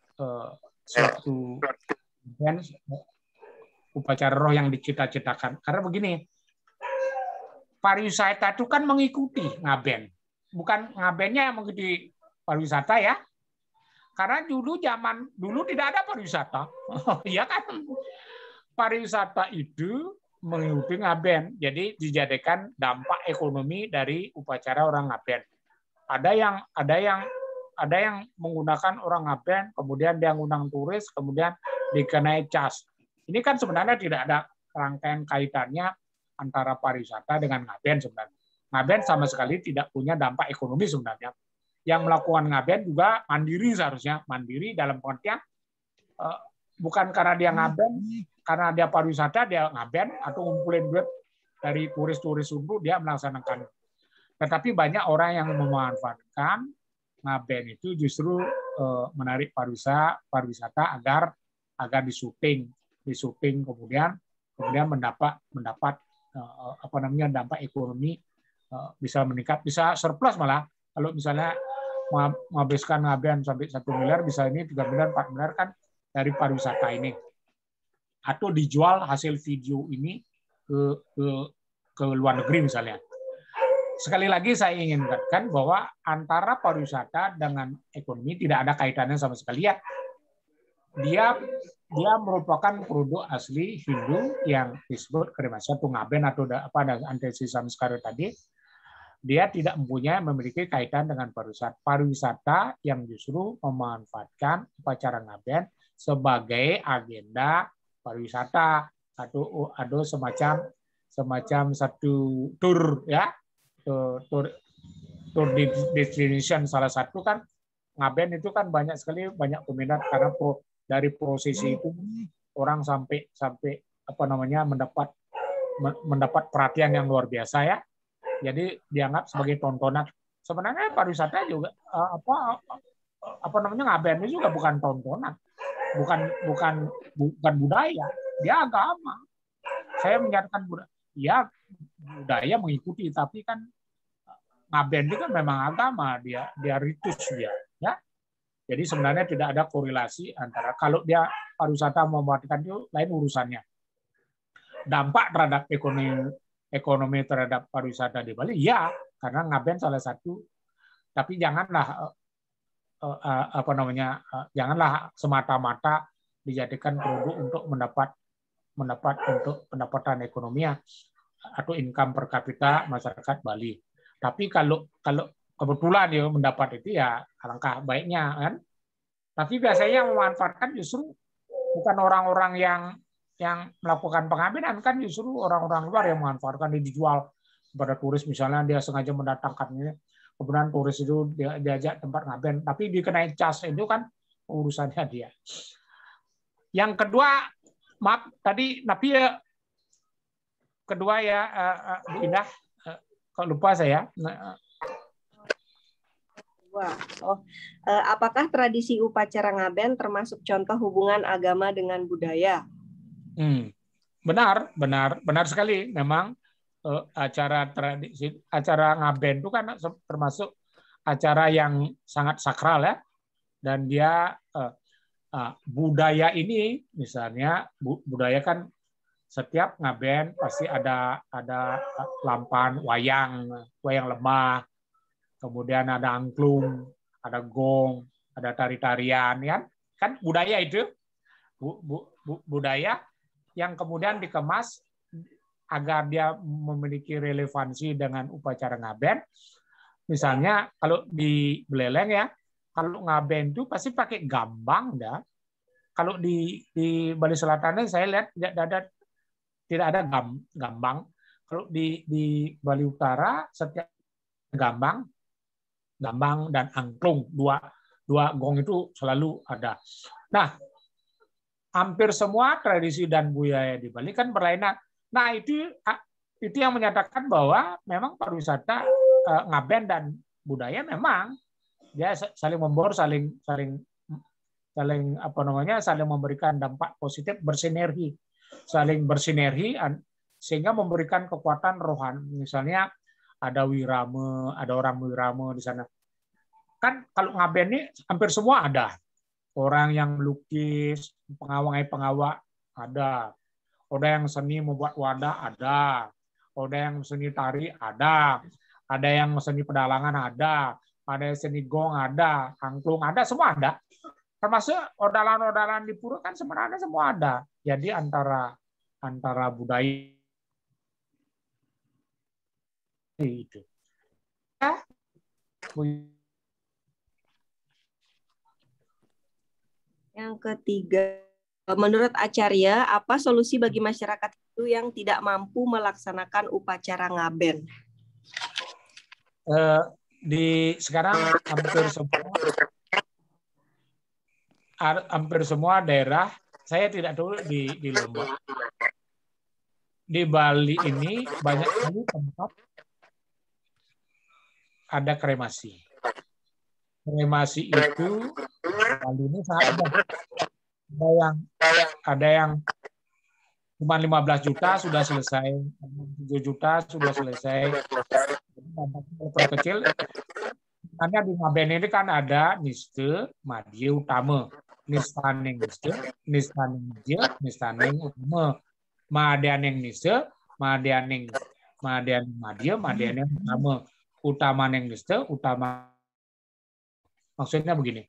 suatu upacara roh yang dicita-citakan. Karena begini, pariwisata itu kan mengikuti ngaben. Bukan ngabennya yang mengikuti pariwisata ya. Karena zaman dulu tidak ada pariwisata. Iya kan? Pariwisata itu mengikuti ngaben. Jadi dijadikan dampak ekonomi dari upacara orang ngaben. Ada yang menggunakan orang ngaben, kemudian dia ngundang turis, kemudian dikenai cas. Ini kan sebenarnya tidak ada rangkaian kaitannya antara pariwisata dengan ngaben sebenarnya. Ngaben sama sekali tidak punya dampak ekonomi sebenarnya. Yang melakukan ngaben juga mandiri seharusnya. Mandiri dalam pengertian bukan karena dia ngaben, karena dia pariwisata dia ngaben atau ngumpulin duit dari turis-turis dulu dia melaksanakan. Tetapi banyak orang yang memanfaatkan ngaben itu justru menarik pariwisata agar disuting kemudian mendapat dampak ekonomi bisa meningkat, bisa surplus malah. Kalau misalnya menghabiskan ngaben sampai 1 miliar, bisa ini 3 miliar, 4 miliar kan dari pariwisata ini. Atau dijual hasil video ini ke luar negeri misalnya. Sekali lagi saya ingin katakan bahwa antara pariwisata dengan ekonomi tidak ada kaitannya sama sekali ya. Dia merupakan produk asli Hindu yang disebut kremasi atau ngaben atau antesis samskara tadi. Dia tidak memiliki kaitan dengan pariwisata. Pariwisata yang justru memanfaatkan upacara ngaben sebagai agenda pariwisata atau ada semacam satu tour ya, tour destination. Salah satu kan ngaben itu kan banyak peminat karena dari prosesi itu orang sampai mendapat perhatian yang luar biasa ya. Jadi dianggap sebagai tontonan. Sebenarnya pariwisata juga ngaben itu juga bukan tontonan, bukan budaya, dia agama. Saya menyatakan budaya mengikuti, tapi kan ngaben itu kan memang agama, dia ritus dia, ya. Jadi sebenarnya tidak ada korelasi antara kalau dia pariwisata membuatkan itu lain urusannya. Dampak terhadap ekonomi terhadap pariwisata di Bali, ya, karena ngaben salah satu. Tapi janganlah janganlah semata-mata dijadikan produk untuk mendapat untuk pendapatan ekonomi atau income per kapita masyarakat Bali. Tapi kalau kebetulan dia mendapat itu ya alangkah baiknya kan. Tapi biasanya memanfaatkan justru bukan orang-orang yang melakukan pengabenan, kan justru orang-orang luar yang memanfaatkan, dijual kepada turis. Misalnya dia sengaja mendatangkannya, kemudian turis itu diajak tempat ngaben, tapi dikenai cas, itu kan urusannya dia. Yang kedua, maaf tadi Napi kedua ya Bu Indah, kalau lupa saya. Apakah tradisi upacara ngaben termasuk contoh hubungan agama dengan budaya? Benar sekali. Memang acara ngaben itu kan termasuk acara yang sangat sakral ya, dan dia budaya ini misalnya budaya kan setiap ngaben pasti ada lampan wayang lemah, kemudian ada angklung, ada gong, ada tari-tarian kan budaya itu budaya yang kemudian dikemas agar dia memiliki relevansi dengan upacara ngaben. Misalnya kalau di Beleleng ya, kalau ngaben itu pasti pakai gambang dah. Kalau di Bali Selatan saya lihat tidak ada gambang. Kalau di Bali Utara setiap gambang dan angklung, dua gong itu selalu ada. Nah, hampir semua tradisi dan budaya di Bali kan berlainan. Nah, itu yang menyatakan bahwa memang pariwisata ngaben dan budaya memang dia saling membor, saling apa namanya, saling memberikan dampak positif, saling bersinergi sehingga memberikan kekuatan rohani. Misalnya ada wirame, ada orang wirame di sana. Kan kalau ngaben ini hampir semua ada. Orang yang melukis, pengawal ada. Yang seni membuat wadah ada. Yang seni tari ada. Ada yang seni pedalangan ada. Ada yang seni gong ada. Angklung ada, semua ada. Termasuk odalan-odalan di pura kan sebenarnya semua ada. Jadi antara budaya itu. Yang ketiga, menurut Acarya, apa solusi bagi masyarakat itu yang tidak mampu melaksanakan upacara ngaben? Sekarang hampir semua daerah, saya tidak tahu di Lombok. Di Bali ini banyak sekali tempat ada kremasi. Kremasi itu Bali ini sangat ada yang cuma 15 juta sudah selesai, 7 juta sudah selesai. Kecil. Karena di ngaben ini kan ada niste, madya, utama. Nistaning niste, nistaning madya, nistaning utama. Madyaning niste, madyaning madya, madyaning utama. Utamaning niste, utama. Maksudnya begini.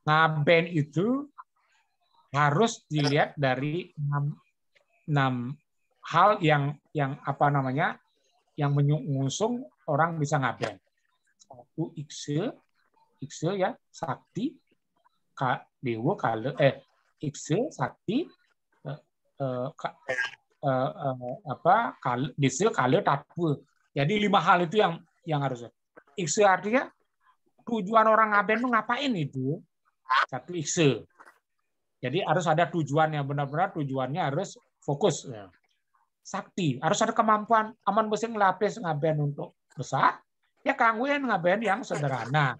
Ngaben itu harus dilihat dari 6 hal yang apa namanya, yang mengusung orang bisa ngaben. Satu, ikse ya, sakti, dewa kale, ikse, sakti, desa, kale, tatwa. Jadi 5 hal itu yang harus. Ikse artinya tujuan orang ngaben itu ngapain itu? Satu, ikse. Jadi harus ada tujuannya, benar-benar tujuannya harus fokus. Sakti, harus ada kemampuan aman mesti ngelapis ngaben untuk besar, ya kangguin ngaben yang sederhana.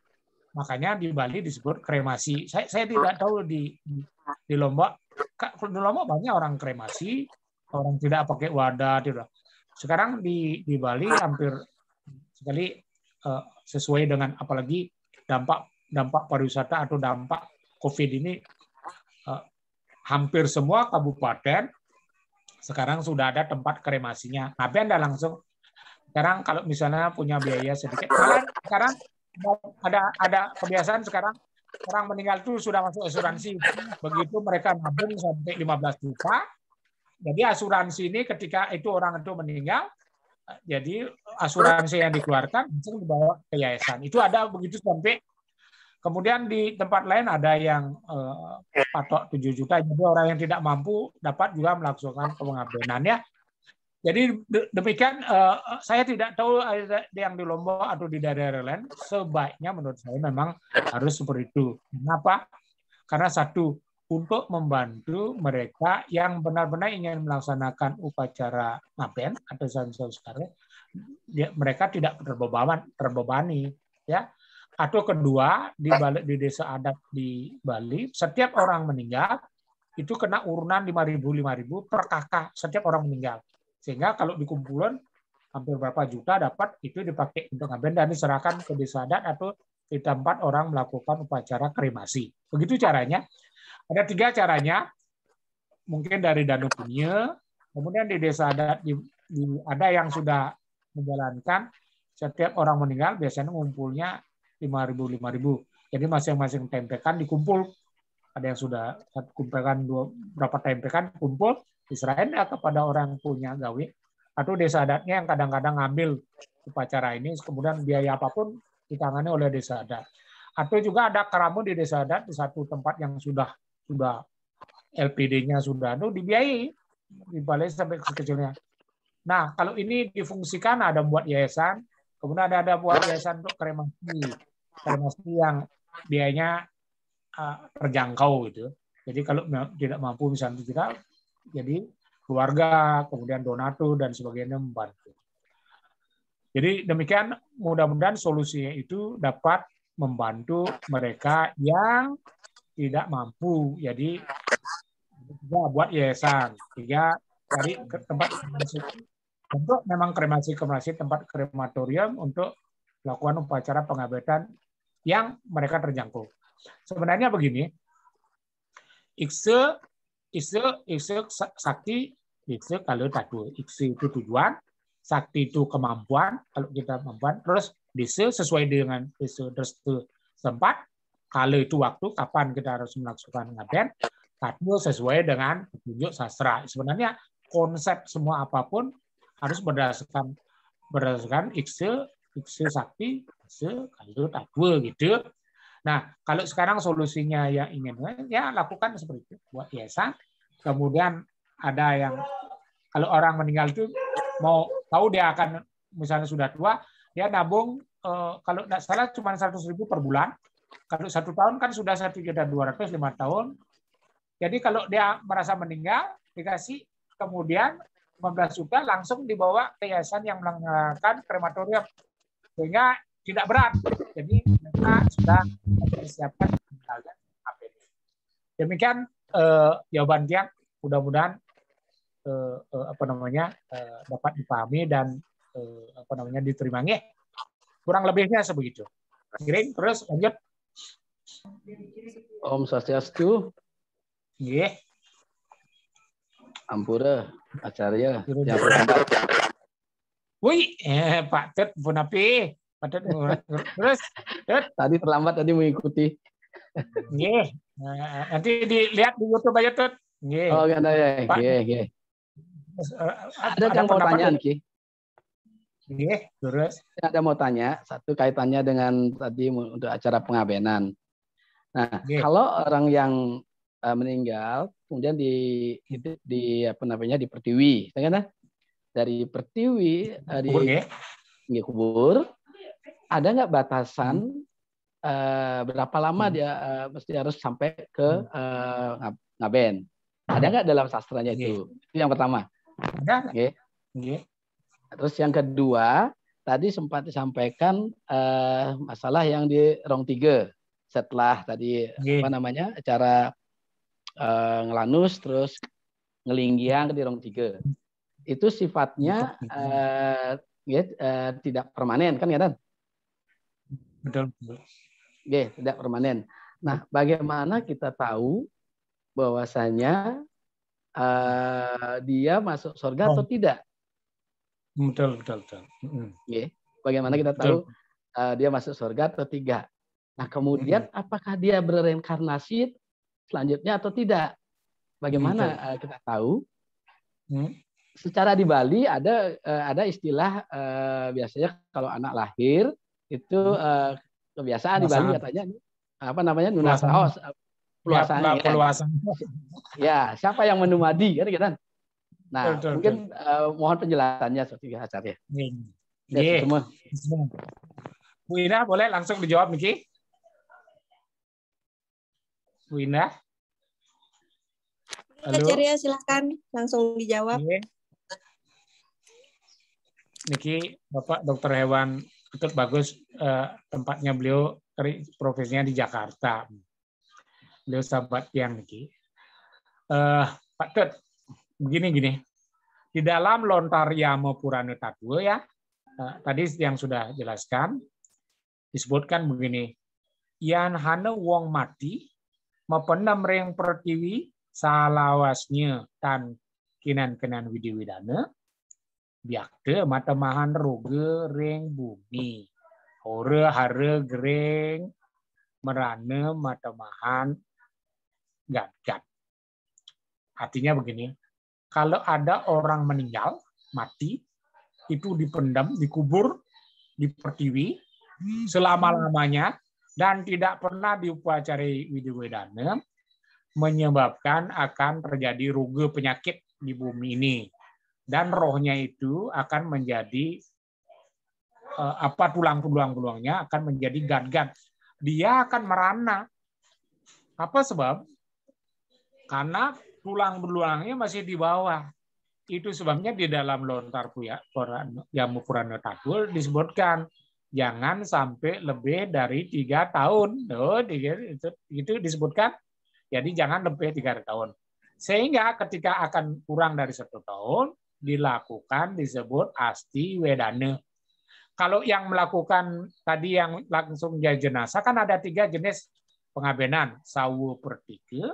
Makanya di Bali disebut kremasi. Saya tidak tahu di Lombok. Di Lombok banyak orang kremasi, orang tidak pakai wadah, tidak. Sekarang di Bali hampir sekali sesuai dengan apalagi dampak pariwisata atau dampak COVID ini, hampir semua kabupaten sekarang sudah ada tempat kremasinya. Ngaben Anda langsung. Sekarang kalau misalnya punya biaya sedikit, sekarang ada kebiasaan sekarang orang meninggal itu sudah masuk asuransi. Begitu mereka nabung sampai 15 juta, jadi asuransi ini ketika itu orang itu meninggal, jadi asuransi yang dikeluarkan langsung dibawa ke yayasan. Itu ada begitu sampai. Kemudian di tempat lain ada yang patok 7 juta, jadi orang yang tidak mampu dapat juga melaksanakan pengabenannya. Jadi demikian, saya tidak tahu ada yang di Lombok atau di daerah lain, sebaiknya menurut saya memang harus seperti itu. Kenapa? Karena satu, untuk membantu mereka yang benar-benar ingin melaksanakan upacara ngaben atau sanskara, mereka tidak terbebani, ya. Atau kedua, di desa adat di Bali, setiap orang meninggal itu kena urunan 5.000 per kakak setiap orang meninggal. Sehingga kalau dikumpulkan hampir berapa juta dapat, itu dipakai untuk ngaben dan diserahkan ke desa adat atau di tempat orang melakukan upacara kremasi. Begitu caranya. Ada 3 caranya. Mungkin dari Danau Punya, kemudian di desa adat ada yang sudah menjalankan setiap orang meninggal biasanya ngumpulnya 5.000. Jadi masing-masing tempekan dikumpul. Ada yang sudah kumpulkan berapa tempekan kumpul, diserahin kepada orang punya gawe. Atau desa adatnya yang kadang-kadang ngambil upacara ini, kemudian biaya apapun ditangani oleh desa adat. Atau juga ada keramu di desa adat di satu tempat yang sudah LPD-nya sudah dibiayai, dibalik sampai sekecilnya. Nah, kalau ini difungsikan ada buat yayasan, kemudian ada buat yayasan untuk kremasi yang biayanya terjangkau gitu. Jadi kalau tidak mampu misalnya tidak, jadi keluarga, kemudian donatur dan sebagainya membantu. Jadi demikian, mudah-mudahan solusinya itu dapat membantu mereka yang tidak mampu. Jadi tiga, buat yayasan, tiga, cari tempat kremasi. Untuk memang kremasi tempat krematorium untuk melakukan upacara pengabetan yang mereka terjangkau. Sebenarnya begini, ikse sakti, ikse kalau tadu, ikse itu tujuan, sakti itu kemampuan, kalau kita kemampuan, terus dise sesuai dengan dise terus tempat, kalau itu waktu kapan kita harus melakukan ngaben, tadu sesuai dengan petunjuk sastra. Sebenarnya konsep semua apapun harus berdasarkan ikse sakti, ikse kalau tadu gitu. Nah, kalau sekarang solusinya yang ingin, ya lakukan seperti itu, buat yayasan. Kemudian ada yang, kalau orang meninggal itu mau tahu dia akan, misalnya sudah tua, dia nabung, kalau tidak salah cuma 100.000 per bulan. Kalau 1 tahun kan sudah 1.200.000, 5 tahun. Jadi kalau dia merasa meninggal, dikasih kemudian 15 juta langsung dibawa ke yayasan yang melaksanakan krematorium. Sehingga tidak berat. Jadi mereka sudah mempersiapkan APD. Demikian jawaban Tiang. Mudah-mudahan dapat dipahami dan diterima. Kurang lebihnya sebegitu. Kirim terus lanjut. Om Swastiastu. Nggih. Ampura Acarya yang terlambat. Wih, Pak Tet pun api. Terus, tadi terlambat tadi mengikuti. Nggih. Nanti dilihat di YouTube aja, Tut. Nggih. Oh, ada ya. Nggih. Ada yang mau tanya, Ki? Nggih, terus. Ada mau tanya, satu kaitannya dengan tadi untuk acara pengabenan. Nah, kalau orang yang meninggal kemudian di Pertiwi, kan? Dari Pertiwi di kubur, ada nggak batasan berapa lama dia mesti harus sampai ke ngaben? Ada nggak dalam sastranya itu? Itu yang pertama. Ada. Terus yang kedua, tadi sempat disampaikan masalah yang di Rong 3 setelah tadi acara ngelanus terus ngelinggiang di Rong 3. Itu sifatnya tidak permanen, kan, Dan? Betul. Tidak permanen. Nah, bagaimana kita tahu bahwasanya dia masuk surga atau tidak? Betul. Bagaimana kita tahu dia masuk surga atau tidak? Nah, kemudian apakah dia bereinkarnasi selanjutnya atau tidak? Bagaimana kita tahu? Secara di Bali ada istilah biasanya kalau anak lahir itu kebiasaan di Bali katanya nunasaos peluasan. Ya, siapa yang menumadi kan? Nah, mungkin mohon penjelasannya seperti Acarya. Semua. Bu Ina boleh langsung dijawab Niki? Bu Ina. Halo. Acarya silakan langsung dijawab. Niki, Bapak Dokter Hewan itu bagus, tempatnya beliau profesinya di Jakarta. Beliau sahabat yang Niki. Pak Tut, begini. Di dalam Lontaryama Purana Tattwa ya, tadi yang sudah jelaskan, disebutkan begini, Yan hana wong mati, mapendam reng pertiwi, salawasnya tan kinan-kinan widiwidana, biakte matamahan roge reng bumi, hore hare gereng, merane matamahan gad-gad. Artinya begini, kalau ada orang meninggal, mati, itu dipendam, dikubur, di pertiwi, selama-lamanya, dan tidak pernah diupacarai widiwedana, menyebabkan akan terjadi ruga penyakit di bumi ini. Dan rohnya itu akan menjadi, tulang-tulangnya akan menjadi gad-gad. Dia akan merana. Apa sebab? Karena tulang belulangnya masih di bawah. Itu sebabnya di dalam Lontar Yamu Purana Tatul disebutkan jangan sampai lebih dari 3 tahun. Itu disebutkan. Jadi jangan lebih 3 tahun. Sehingga ketika akan kurang dari 1 tahun dilakukan disebut asti wedana. Kalau yang melakukan tadi yang langsung jadi jenazah kan ada 3 jenis pengabenan, sawu pertike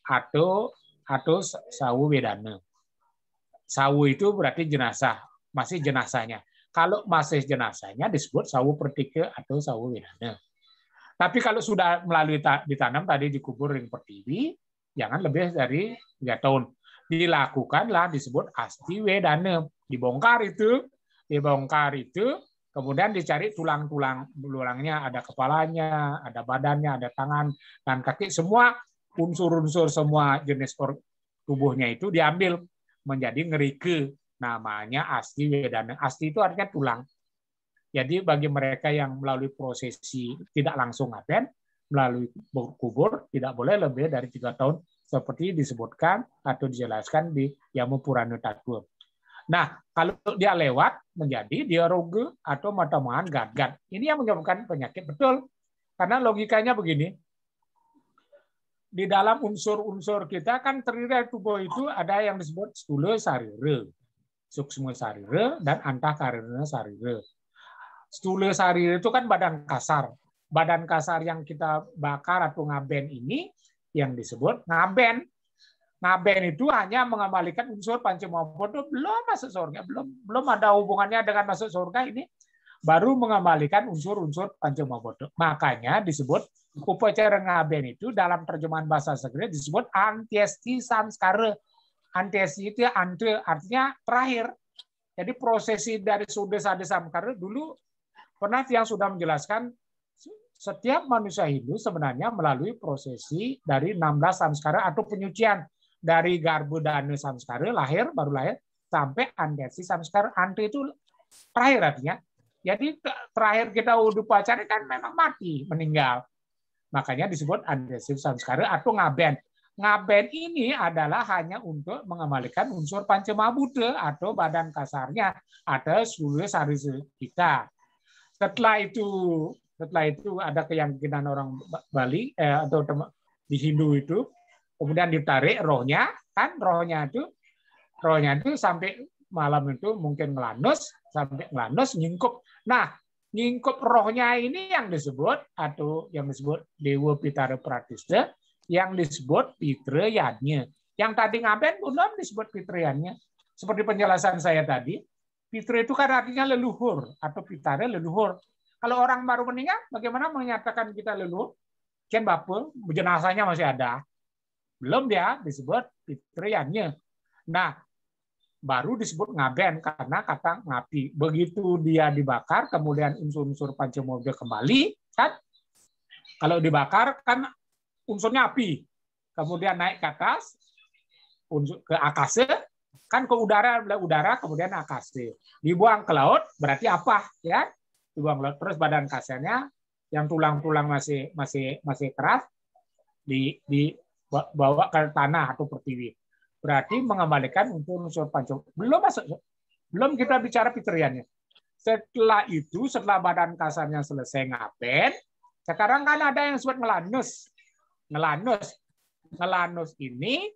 atau sawu wedana. Sawu itu berarti jenazah, masih jenazahnya. Kalau masih jenazahnya disebut sawu pertike atau sawu wedana. Tapi kalau sudah melalui ditanam tadi dikubur ring pertiwi, jangan lebih dari 3 tahun. Dilakukanlah disebut asti wedana. Dibongkar itu, kemudian dicari tulangnya, ada kepalanya, ada badannya, ada tangan dan kaki, semua unsur-unsur semua jenis tubuhnya itu diambil menjadi ngerike, namanya asti wedana. Asti itu artinya tulang. Jadi bagi mereka yang melalui prosesi tidak langsung ngaben, melalui kubur tidak boleh lebih dari 3 tahun seperti disebutkan atau dijelaskan di Yamu Purana Tatul. Nah, kalau dia lewat menjadi dia roge atau matamaan gad-gad. Ini yang menyebabkan penyakit, betul. Karena logikanya begini, di dalam unsur-unsur kita kan terdiri dari tubuh itu ada yang disebut stula sarira, suksma sarira, dan antakarana sarira. Stula sarira itu kan badan kasar. Badan kasar yang kita bakar atau ngaben ini yang disebut ngaben. Ngaben itu hanya mengembalikan unsur pancamabodo, belum masuk surga, belum ada hubungannya dengan masuk surga, ini baru mengembalikan unsur-unsur pancamabodo. Makanya disebut upacara ngaben itu dalam terjemahan bahasa Sanskrit disebut antiesti samskara. Antiesti itu artinya terakhir. Jadi prosesi dari sudah sade samskara dulu pernah yang sudah menjelaskan setiap manusia Hindu sebenarnya melalui prosesi dari 16 samskara atau penyucian dari Garbhodana samskara baru lahir sampai antiesti samskara. Ante itu terakhir artinya. Jadi terakhir kita upacara kan memang mati, meninggal. Makanya disebut antiesti samskara atau ngaben. Ngaben ini adalah hanya untuk mengembalikan unsur pancamabuddha atau badan kasarnya atau seluruh sari kita. Setelah itu ada keyakinan orang Bali atau di Hindu itu, kemudian ditarik rohnya itu sampai malam itu mungkin sampai ngelanus nyingkup. Nah, nyingkup rohnya ini yang disebut Dewa Pitara Pratistha, yang disebut Pitrayadnya. Yang tadi ngaben belum disebut Pitrayadnya. Seperti penjelasan saya tadi, Pitra itu kan artinya leluhur atau Pitara leluhur. Kalau orang baru meninggal, bagaimana menyatakan kita leluhur? Kian bapak, jenazahnya masih ada. Belum dia disebut Pitrayadnya. Nah, baru disebut ngaben karena kata ngapi. Begitu dia dibakar, kemudian unsur-unsur pancamabuddha kembali, kan? Kalau dibakar kan unsurnya api, kemudian naik ke atas, ke akase, kan ke udara, kemudian akase. Dibuang ke laut, berarti apa? Ya, dibuang ke laut. Terus badan kasarnya, yang tulang-tulang masih keras, dibawa ke tanah atau pertiwi. Berarti mengembalikan unsur pancamabuddha. Belum kita bicara pitriannya. Setelah itu, setelah badan kasarnya selesai ngaben, sekarang kan ada yang disebut ngelanus. Ngelanus ini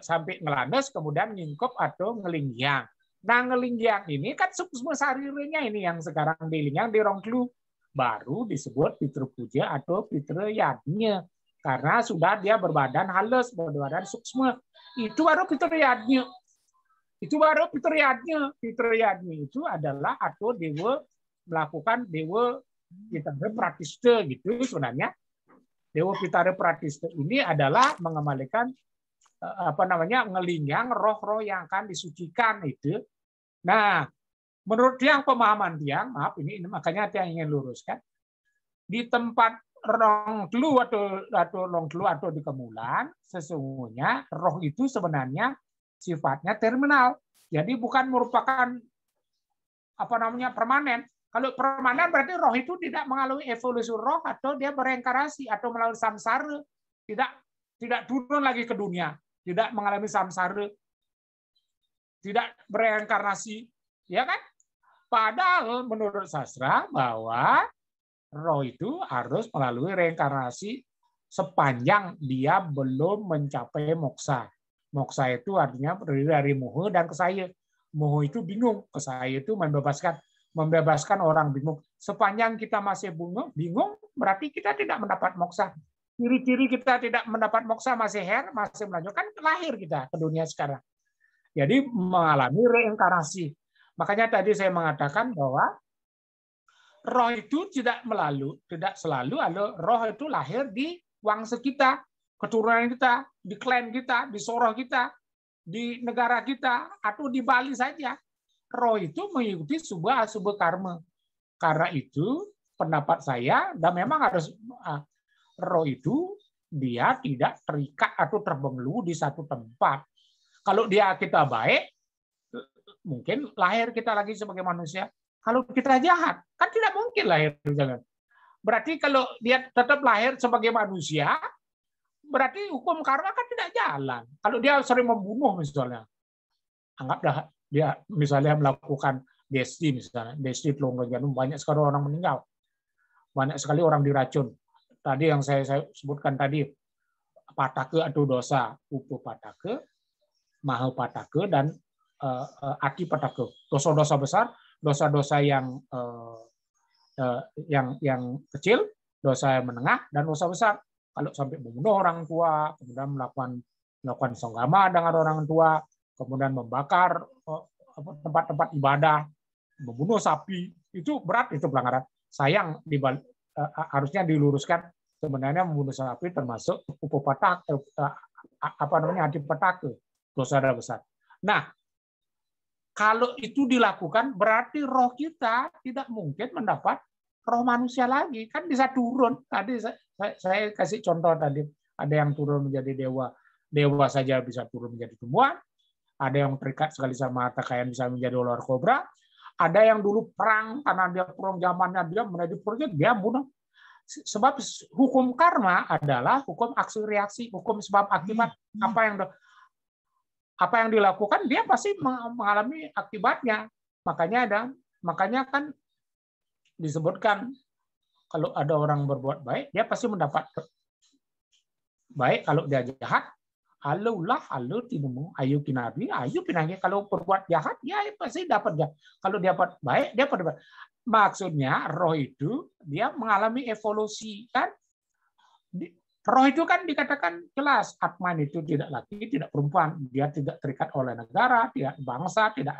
sampai ngelanus kemudian ngingkup atau ngelingyang. Nah, ngelingyang ini kan suksma sariranya ini yang sekarang dilingyang di rongklu, baru disebut Pitra Puja atau Pitrayadnya karena sudah dia berbadan halus, berbadan suksma. Itu baru Pitrayadnya. Pitrayadnya itu adalah atau dewa melakukan dewa Pitara Pratistha gitu sebenarnya. Dewa Pitara Pratistha ini adalah mengembalikan ngelingyang roh-roh yang akan disucikan itu. Nah, menurut pemahaman Tiang, maaf ini makanya Tiang ingin luruskan. Di tempat Rongtlu atau di Kemulan, sesungguhnya roh itu sebenarnya sifatnya terminal. Jadi bukan merupakan permanen. Kalau permanen berarti roh itu tidak mengalami evolusi roh atau dia bereinkarnasi atau melalui samsara. Tidak. tidak turun lagi ke dunia, tidak mengalami samsara, tidak bereinkarnasi, ya kan? Padahal menurut sastra bahwa roh itu harus melalui reinkarnasi sepanjang dia belum mencapai moksa. Moksa itu artinya terdiri dari moho dan kesaya. Moho itu bingung, kesaya itu membebaskan orang bingung. Sepanjang kita masih bingung berarti kita tidak mendapat moksa. Ciri-ciri kita tidak mendapat moksa masih melanjutkan lahir kita ke dunia sekarang. Jadi mengalami reinkarnasi. Makanya tadi saya mengatakan bahwa roh itu tidak selalu roh itu lahir di wangsa kita, keturunan kita, di klan kita, di soroh kita, di negara kita, atau di Bali saja. Roh itu mengikuti sebuah karma. Karena itu pendapat saya, dan memang harus roh itu dia tidak terikat atau terbenglu di satu tempat. Kalau kita baik, mungkin lahir kita lagi sebagai manusia. Kalau kita jahat, kan tidak mungkin lahir. Berarti kalau dia tetap lahir sebagai manusia, berarti hukum karma kan tidak jalan. Kalau dia sering membunuh misalnya, anggaplah dia misalnya melakukan DSD misalnya, DSD Telunggajanum, banyak sekali orang meninggal, banyak sekali orang diracun. Tadi yang saya sebutkan tadi, patake atau dosa, upu patake, maha patake, dan ati patake. Dosa-dosa besar, dosa-dosa yang kecil, dosa yang menengah, dan dosa besar. Kalau sampai membunuh orang tua, kemudian melakukan songgama dengan orang tua, kemudian membakar tempat-tempat ibadah, membunuh sapi, itu berat, itu pelanggaran. Sayang harusnya diluruskan, sebenarnya membunuh sapi termasuk upopatak, hati petake, dosa besar. Nah, kalau itu dilakukan berarti roh kita tidak mungkin mendapat roh manusia lagi, kan bisa turun. Tadi saya kasih contoh tadi, ada yang turun menjadi dewa saja bisa turun menjadi tumbuhan, ada yang terikat sekali sama harta kekayaan bisa menjadi ular kobra, ada yang dulu perang karena dia perang zamannya dia menjadi perang dia bunuh. Sebab hukum karma adalah hukum aksi reaksi, hukum sebab akibat. Apa yang dilakukan dia pasti mengalami akibatnya. Makanya kan disebutkan kalau ada orang berbuat baik, dia pasti mendapat baik. Kalau dia jahat, alu tinumu ayu kinabi, ayu pinangi. Kalau berbuat jahat, ya pasti dapat jahat. Kalau dia dapat baik, dia dapat. Maksudnya roh itu dia mengalami evolusi kan. Roh itu kan dikatakan jelas, Atman itu tidak laki, tidak perempuan, dia tidak terikat oleh negara, tidak bangsa, tidak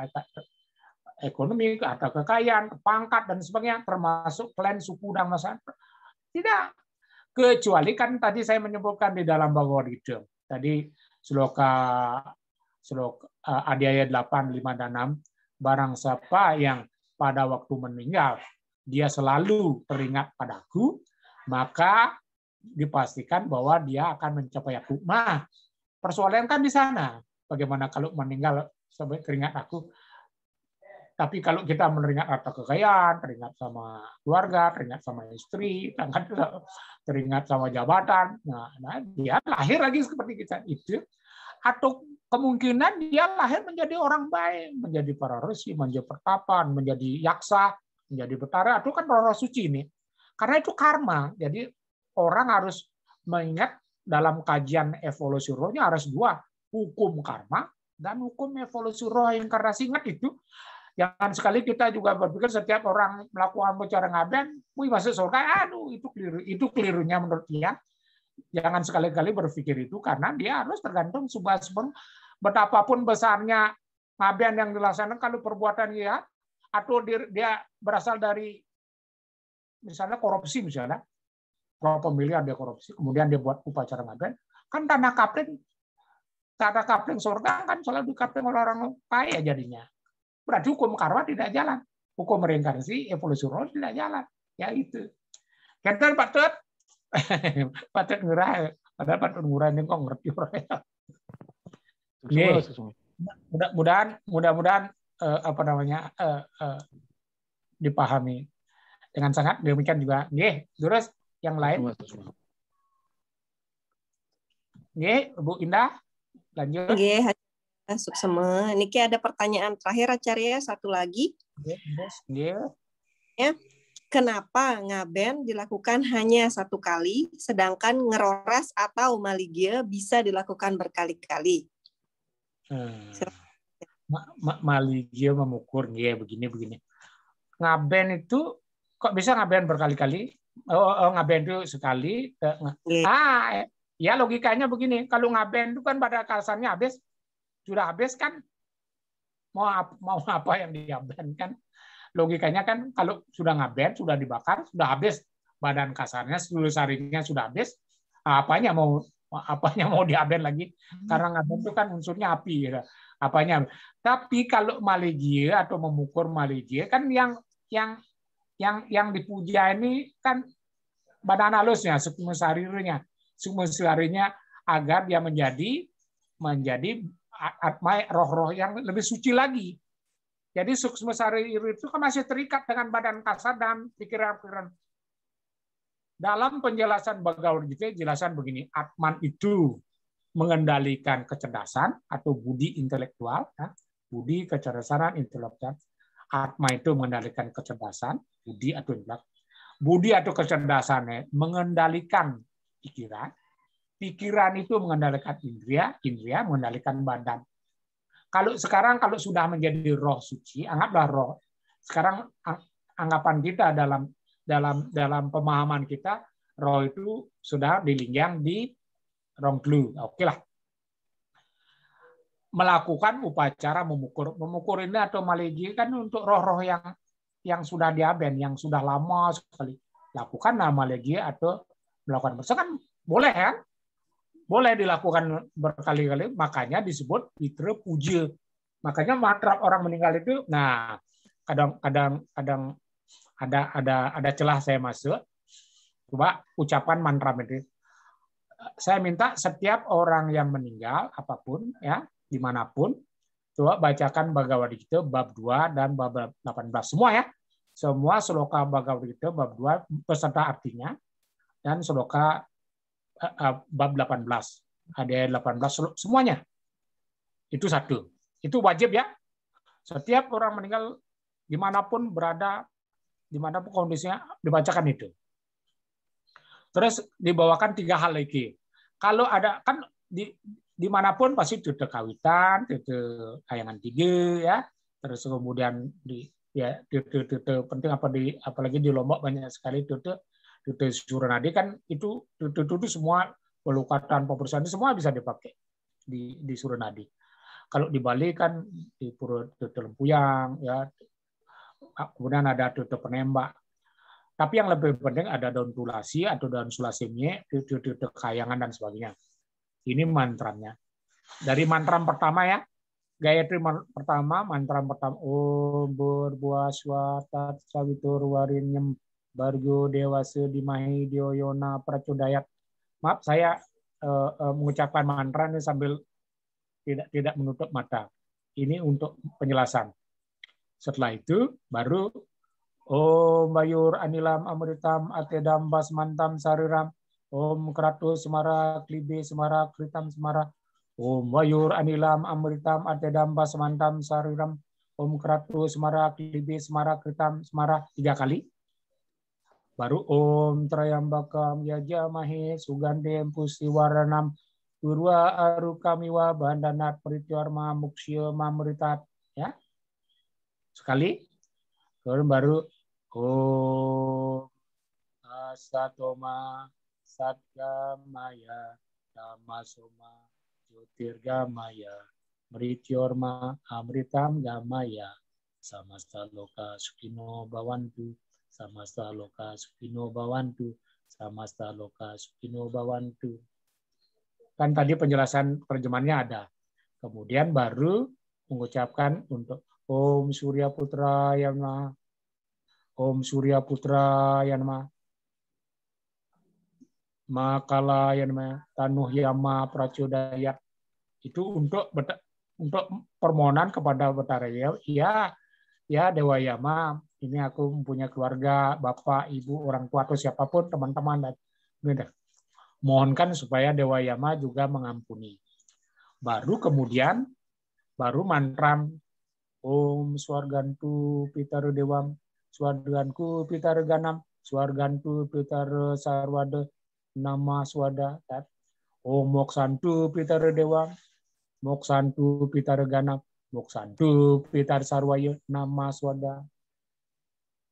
ekonomi atau kekayaan, pangkat dan sebagainya, termasuk klan, suku dan masyarakat. Tidak, kecuali kan tadi saya menyebutkan di dalam Bhagavad Gita. Tadi sloka Adhyaya 8, 5 dan 6, barang siapa yang pada waktu meninggal dia selalu teringat padaku, maka dipastikan bahwa dia akan mencapai aku. Nah, persoalan kan di sana. Bagaimana kalau meninggal sampai teringat aku? Tapi kalau kita meneringat harta kekayaan, teringat sama keluarga, teringat sama istri, teringat sama jabatan, nah dia lahir lagi seperti kita itu. Atau kemungkinan dia lahir menjadi orang baik, menjadi para resi, menjadi pertapan, menjadi yaksa, menjadi betara, itu kan roh suci ini. Karena itu karma. Jadi orang harus mengingat dalam kajian evolusi rohnya harus dua, hukum karma dan hukum evolusi roh inkarnasi. Ingat itu. Jangan sekali kita juga berpikir setiap orang melakukan bicara ngaben, wih masuk surga, aduh itu keliru. Itu kelirunya menurut dia. Jangan sekali-kali berpikir itu karena dia harus tergantung betapapun besarnya ngaben yang dilaksanakan, kalau perbuatan dia atau dia berasal dari misalnya korupsi misalnya. Berapa miliar dia korupsi, kemudian dia buat upacara ngaben, kan tanah kapling surga kan selalu dikapling oleh orang kaya jadinya. Berarti hukum karma tidak jalan, hukum reinkarnasi, evolusi roh tidak jalan. Ya itu. Kita patut ngurah, padahal patut ngurah ini kok ngerti orangnya. Mudah-mudahan dipahami dengan sangat. Demikian juga, terus yang lain. Nggih, Bu Indah, lanjut. Nggih, suksema. Niki ada pertanyaan terakhir Acarya, satu lagi. Nggih. Ya. Kenapa ngaben dilakukan hanya satu kali, sedangkan ngeroras atau maligya bisa dilakukan berkali-kali? Maligya memukul, nggih, begini. Ngaben itu kok bisa ngaben berkali-kali? Ngaben itu sekali. Ya logikanya begini, kalau ngaben itu kan pada kasarnya sudah habis kan, mau apa yang diaben kan? Logikanya kan kalau sudah ngaben, sudah dibakar, sudah habis badan kasarnya, seluruh sarinya sudah habis, apanya mau diaben lagi? Karena ngaben itu kan unsurnya api, ya. Apanya? Tapi kalau maligya atau memukul maligya kan yang dipuja ini kan badan halusnya, sukma sarinya agar dia menjadi roh-roh yang lebih suci lagi. Jadi sukma sari itu kan masih terikat dengan badan kasar dan pikiran-pikiran. Dalam penjelasan Bhagavad Gita jelasan begini, Atman itu mengendalikan kecerdasan atau budi intelektual, budi kecerdasan intelektual. Atma itu mengendalikan kecerdasan, budi atau intelektual. Budi atau kecerdasannya mengendalikan pikiran, pikiran itu mengendalikan indria, indria mengendalikan badan. Kalau sudah menjadi roh suci, anggaplah roh. Sekarang anggapan kita dalam pemahaman kita, roh itu sudah dilinjang di Rongklu. Oke lah. Melakukan upacara memukul ini atau maligya kan untuk roh-roh yang sudah diaben, yang sudah lama sekali. Lakukan maligya atau melakukan kan boleh kan? Boleh dilakukan berkali-kali, makanya disebut pitra puja. Makanya mantra orang meninggal itu, nah kadang ada celah saya masuk. Coba ucapan mantra itu. Saya minta setiap orang yang meninggal apapun ya, dimanapun, coba bacakan Bhagavad Gita bab 2 dan bab 18 semua ya. Semua sloka Bhagavad Gita bab 2 beserta artinya dan sloka bab 18, ada 18 semuanya. Itu satu. Itu wajib ya. Setiap orang meninggal dimanapun berada, dimanapun kondisinya dibacakan itu. Terus dibawakan 3 hal lagi. Kalau ada kan dimanapun pasti tutur kawitan, tutur kayangan 3 ya. Terus kemudian tutur penting apalagi di Lombok banyak sekali tutur Suranadi kan itu semua pelukatan pembersihan semua bisa dipakai di Suranadi. Kalau di Bali kan di Pura Lempuyang ya, kemudian ada tutur penembak. Tapi yang lebih penting ada daun tulasi atau daun sulasimnya, tutur kayangan dan sebagainya. Ini mantranya. Dari mantra pertama ya, Gayatri pertama, mantra pertama Om Burbuah Swata Sawitur Warinyem Bargo Dewasa Dimahi Dioyona Pracodayat. Maaf, saya mengucapkan mantra ini sambil tidak menutup mata. Ini untuk penjelasan. Setelah itu baru Om Bayur Anilam Amritam Atedam Basmantam Sariram Om Kratu Semara Klibe Semara Kritam Semara Om Bayur Anilam Amritam Atedam Basmantam Sariram Om Kratu Semara Klibe Semara Kritam Semara 3 kali. Baru Om Trayambakam Yajamahe Sugandem Pusiwaranam Purwa Arukamiwa Bandanat Prityorma Muksya Mamritat ya. Sekali. Kemudian baru Om Asatoma Satgamaya Tamasoma Jyotirgamaya Mrityorma Amritam Gamaya Samasta Loka Sukino Bawantu Samasta Loka Sukino Bawantu Samasta Loka Sukino Bawantu. Kan tadi penjelasan terjemahannya ada. Kemudian baru mengucapkan untuk Om Surya Putra Yanma, Om Surya Putra Yanma, Makala Yanma, Tanuh Yama Pracodayat. Itu untuk permohonan kepada Betara ya Dewa Yama, ini aku mempunyai keluarga, bapak, ibu, orang tua atau siapapun teman-teman dan Mohonkan supaya Dewa Yama juga mengampuni. Baru kemudian, baru mantram Om Swargantu Pitara Dewam, Swarganku Pitara Ganam, Swargantu Pitara Sarwada, Nama Swada. Om Moksantu Pitara Dewam, Moksantu Pitara Ganam, Moksantu Pitara Sarwaya, Nama Swada.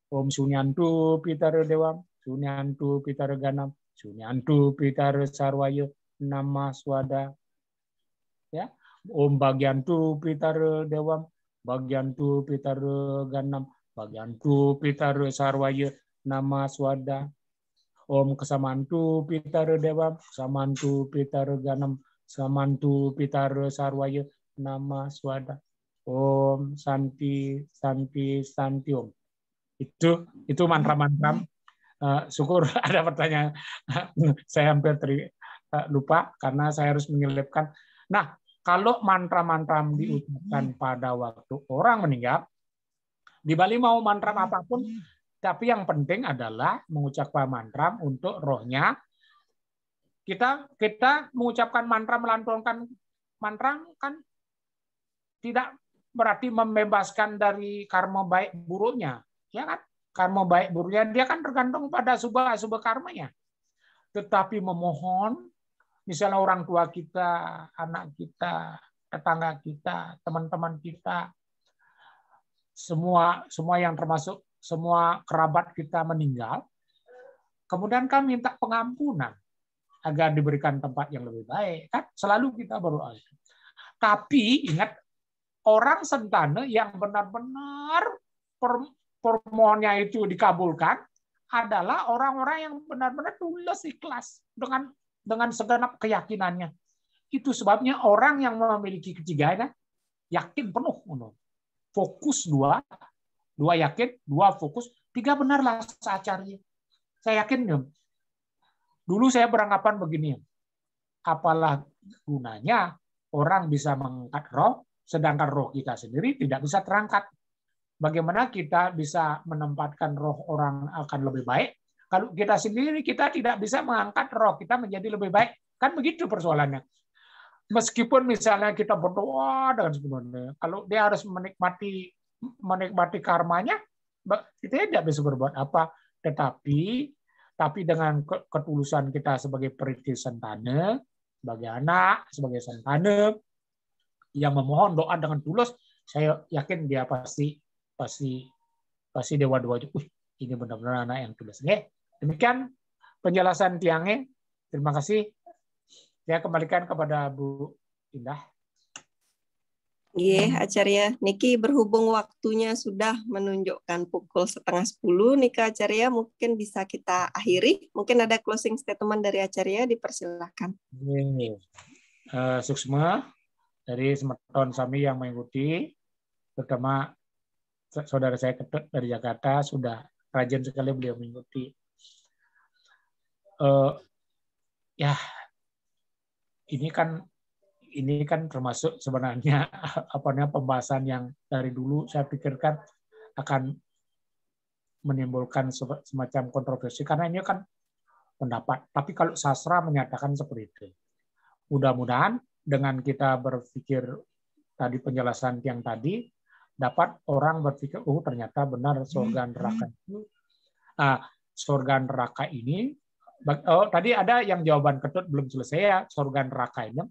Om Sunyantu Pitara Dewam, Sunyantu Pitara Ganam, Sunyantu Pitara Sarwaya, Nama Swada. Ya, Om Bagyantu Pitara Dewam, Bagyantu Pitara Ganam, Bagyantu Pitara Sarwaya, Nama Swada. Om Kesamantu Pitara Dewam, Kesamantu Pitara Ganam, Kesamantu Pitara Sarwaya, Nama Swada. Om Santi Santi Santi Om. Itu mantra-mantra. Syukur ada pertanyaan. Saya hampir lupa karena saya harus menyelipkan. Nah, kalau mantra-mantra diucapkan pada waktu orang meninggal, di Bali mau mantra apapun, tapi yang penting adalah mengucapkan mantra untuk rohnya. Kita mengucapkan mantra, melantunkan mantra kan tidak berarti membebaskan dari karma baik buruknya, ya kan? Karma baik buruknya dia kan tergantung pada subha karmanya. Tetapi memohon, misalnya orang tua kita, anak kita, tetangga kita, teman-teman kita, semua yang termasuk semua kerabat kita meninggal, kemudian kan minta pengampunan agar diberikan tempat yang lebih baik, kan selalu kita berdoa. Tapi ingat, orang sentane yang benar-benar permohonannya itu dikabulkan adalah orang-orang yang benar-benar tulus ikhlas dengan segenap keyakinannya. Itu sebabnya orang yang memiliki ketiganya yakin penuh, fokus dua yakin, dua fokus, tiga benarlah sacarya. Saya yakin. Dulu saya beranggapan begini, apalah gunanya orang bisa mengangkat roh, sedangkan roh kita sendiri tidak bisa terangkat. Bagaimana kita bisa menempatkan roh orang akan lebih baik kalau kita sendiri kita tidak bisa mengangkat roh kita menjadi lebih baik? Kan begitu persoalannya. Meskipun misalnya kita berdoa dengan sebenarnya, kalau dia harus menikmati karmanya, kita tidak bisa berbuat apa. Tapi dengan ketulusan kita sebagai periti sentane, sebagai anak, sebagai sentane yang memohon doa dengan tulus, saya yakin dia pasti dewa-dewa itu. Ini benar-benar anak yang tulus. Demikian penjelasan Tiangnya. Terima kasih. Saya kembalikan kepada Bu Indah. Iya, Acarya. Niki berhubung waktunya sudah menunjukkan pukul 9:30, Nika Acarya mungkin bisa kita akhiri. Mungkin ada closing statement dari Acarya, dipersilahkan. Suksma dari Semeton Sami yang mengikuti, terutama saudara saya Ketut dari Jakarta, sudah rajin sekali beliau mengikuti. Ya, ini kan termasuk sebenarnya pembahasan yang dari dulu saya pikirkan akan menimbulkan semacam kontroversi karena ini kan pendapat. Tapi kalau sastra menyatakan seperti itu, mudah-mudahan dengan kita berpikir tadi penjelasan yang tadi dapat orang berpikir, oh ternyata benar surga neraka itu. Surga neraka ini, tadi ada yang jawaban Ketut belum selesai ya, surga neraka ini.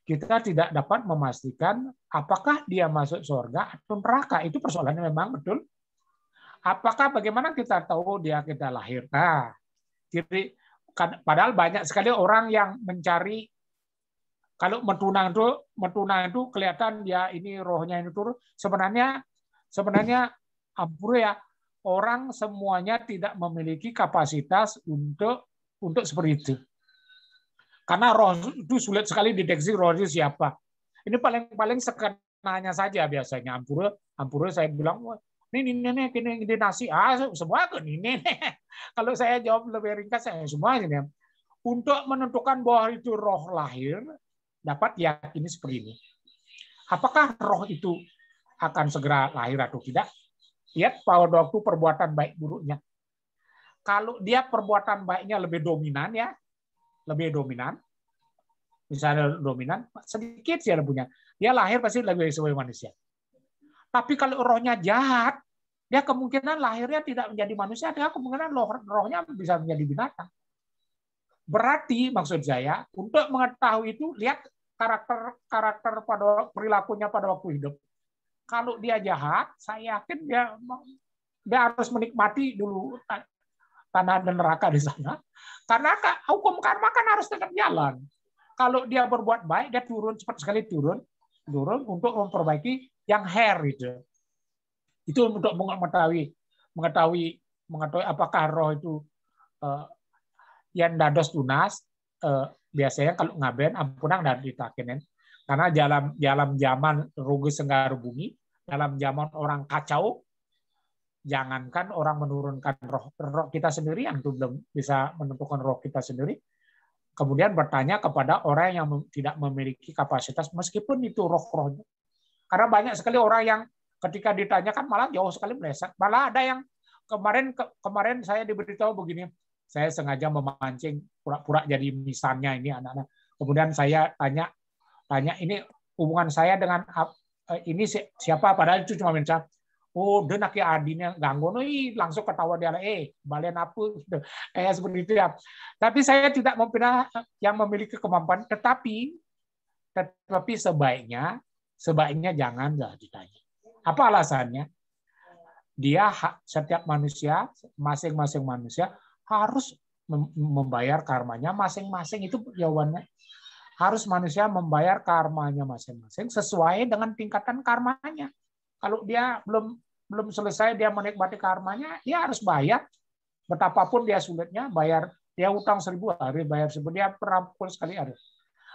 Kita tidak dapat memastikan apakah dia masuk surga atau neraka. Itu persoalannya memang betul. Apakah bagaimana kita tahu kita lahir? Jadi padahal banyak sekali orang yang mencari. Kalau metuna itu kelihatan dia ini rohnya ini turun. Sebenarnya ampun ya, orang semuanya tidak memiliki kapasitas untuk seperti itu. Karena roh itu sulit sekali deteksi roh itu siapa. Ini paling sekenanya saja biasanya. Ampura saya bilang, ini nasi, semua ke ini. Kalau saya jawab lebih ringkas, saya semua ini. Untuk menentukan bahwa itu roh lahir, dapat yakini seperti ini. Apakah roh itu akan segera lahir atau tidak? Lihat pada waktu perbuatan baik buruknya. Kalau dia perbuatan baiknya lebih dominan ya, lebih dominan, misalnya dominan, sedikit sih ada punya. Dia lahir pasti lebih sebagai manusia. Tapi kalau rohnya jahat, dia kemungkinan lahirnya tidak menjadi manusia, dia kemungkinan rohnya bisa menjadi binatang. Berarti maksud saya, untuk mengetahui itu, lihat karakter pada perilakunya pada waktu hidup. Kalau dia jahat, saya yakin dia harus menikmati dulu tanah dan neraka di sana. Karena hukum karma kan harus tetap jalan. Kalau dia berbuat baik, dia turun cepat sekali turun untuk memperbaiki yang hair itu. Itu untuk mengetahui apakah roh itu yang dados tunas. Biasanya kalau ngaben ampunang dan ditakinin. Karena dalam zaman rugi senggar bumi, dalam zaman orang kacau, jangankan orang menurunkan roh kita sendiri yang belum bisa menentukan roh kita sendiri, kemudian bertanya kepada orang yang tidak memiliki kapasitas meskipun itu roh-rohnya. Karena banyak sekali orang yang ketika ditanyakan malah jauh sekali meleset. Malah ada yang kemarin saya diberitahu begini, saya sengaja memancing pura-pura jadi misalnya ini anak-anak. Kemudian saya tanya ini hubungan saya dengan ini siapa, padahal itu cuma minta. Oh, dia nak adinya ganggu, langsung ketawa dia, balen apa, seperti itu ya. Tapi saya tidak mempindah yang memiliki kemampuan, tetapi sebaiknya janganlah ditanya. Apa alasannya? Setiap manusia, masing-masing manusia harus membayar karmanya masing-masing, itu jawabannya. Harus manusia membayar karmanya masing-masing sesuai dengan tingkatan karmanya. Kalau dia belum selesai dia menikmati karmanya, dia harus bayar. Betapapun dia sulitnya, bayar. Dia utang 1.000 hari, bayar 1.000, dia perampul sekali hari.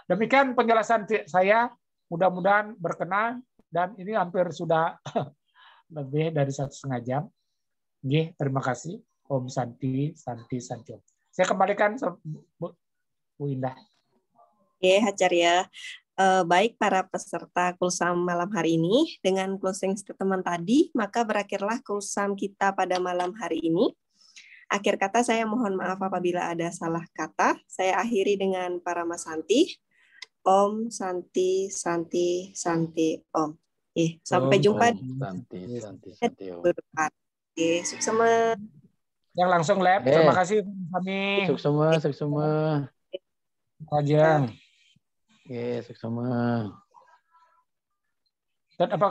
Demikian penjelasan saya, mudah-mudahan berkenan, dan ini hampir sudah lebih dari 1,5 jam. Terima kasih. Om Santi, Santi, Santi. Saya kembalikan Bu Indah. Acarya. Baik para peserta Kulsam malam hari ini, dengan closing statement tadi, maka berakhirlah Kulsam kita pada malam hari ini. Akhir kata saya mohon maaf apabila ada salah kata. Saya akhiri dengan Parama Santi. Om Santi, Santi, Santi, Om. Sampai jumpa. Santi, Om. Suksema. Yang langsung lab, terima kasih kami. Suksema. Kajang. Suksema. Dan apa?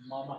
Mama.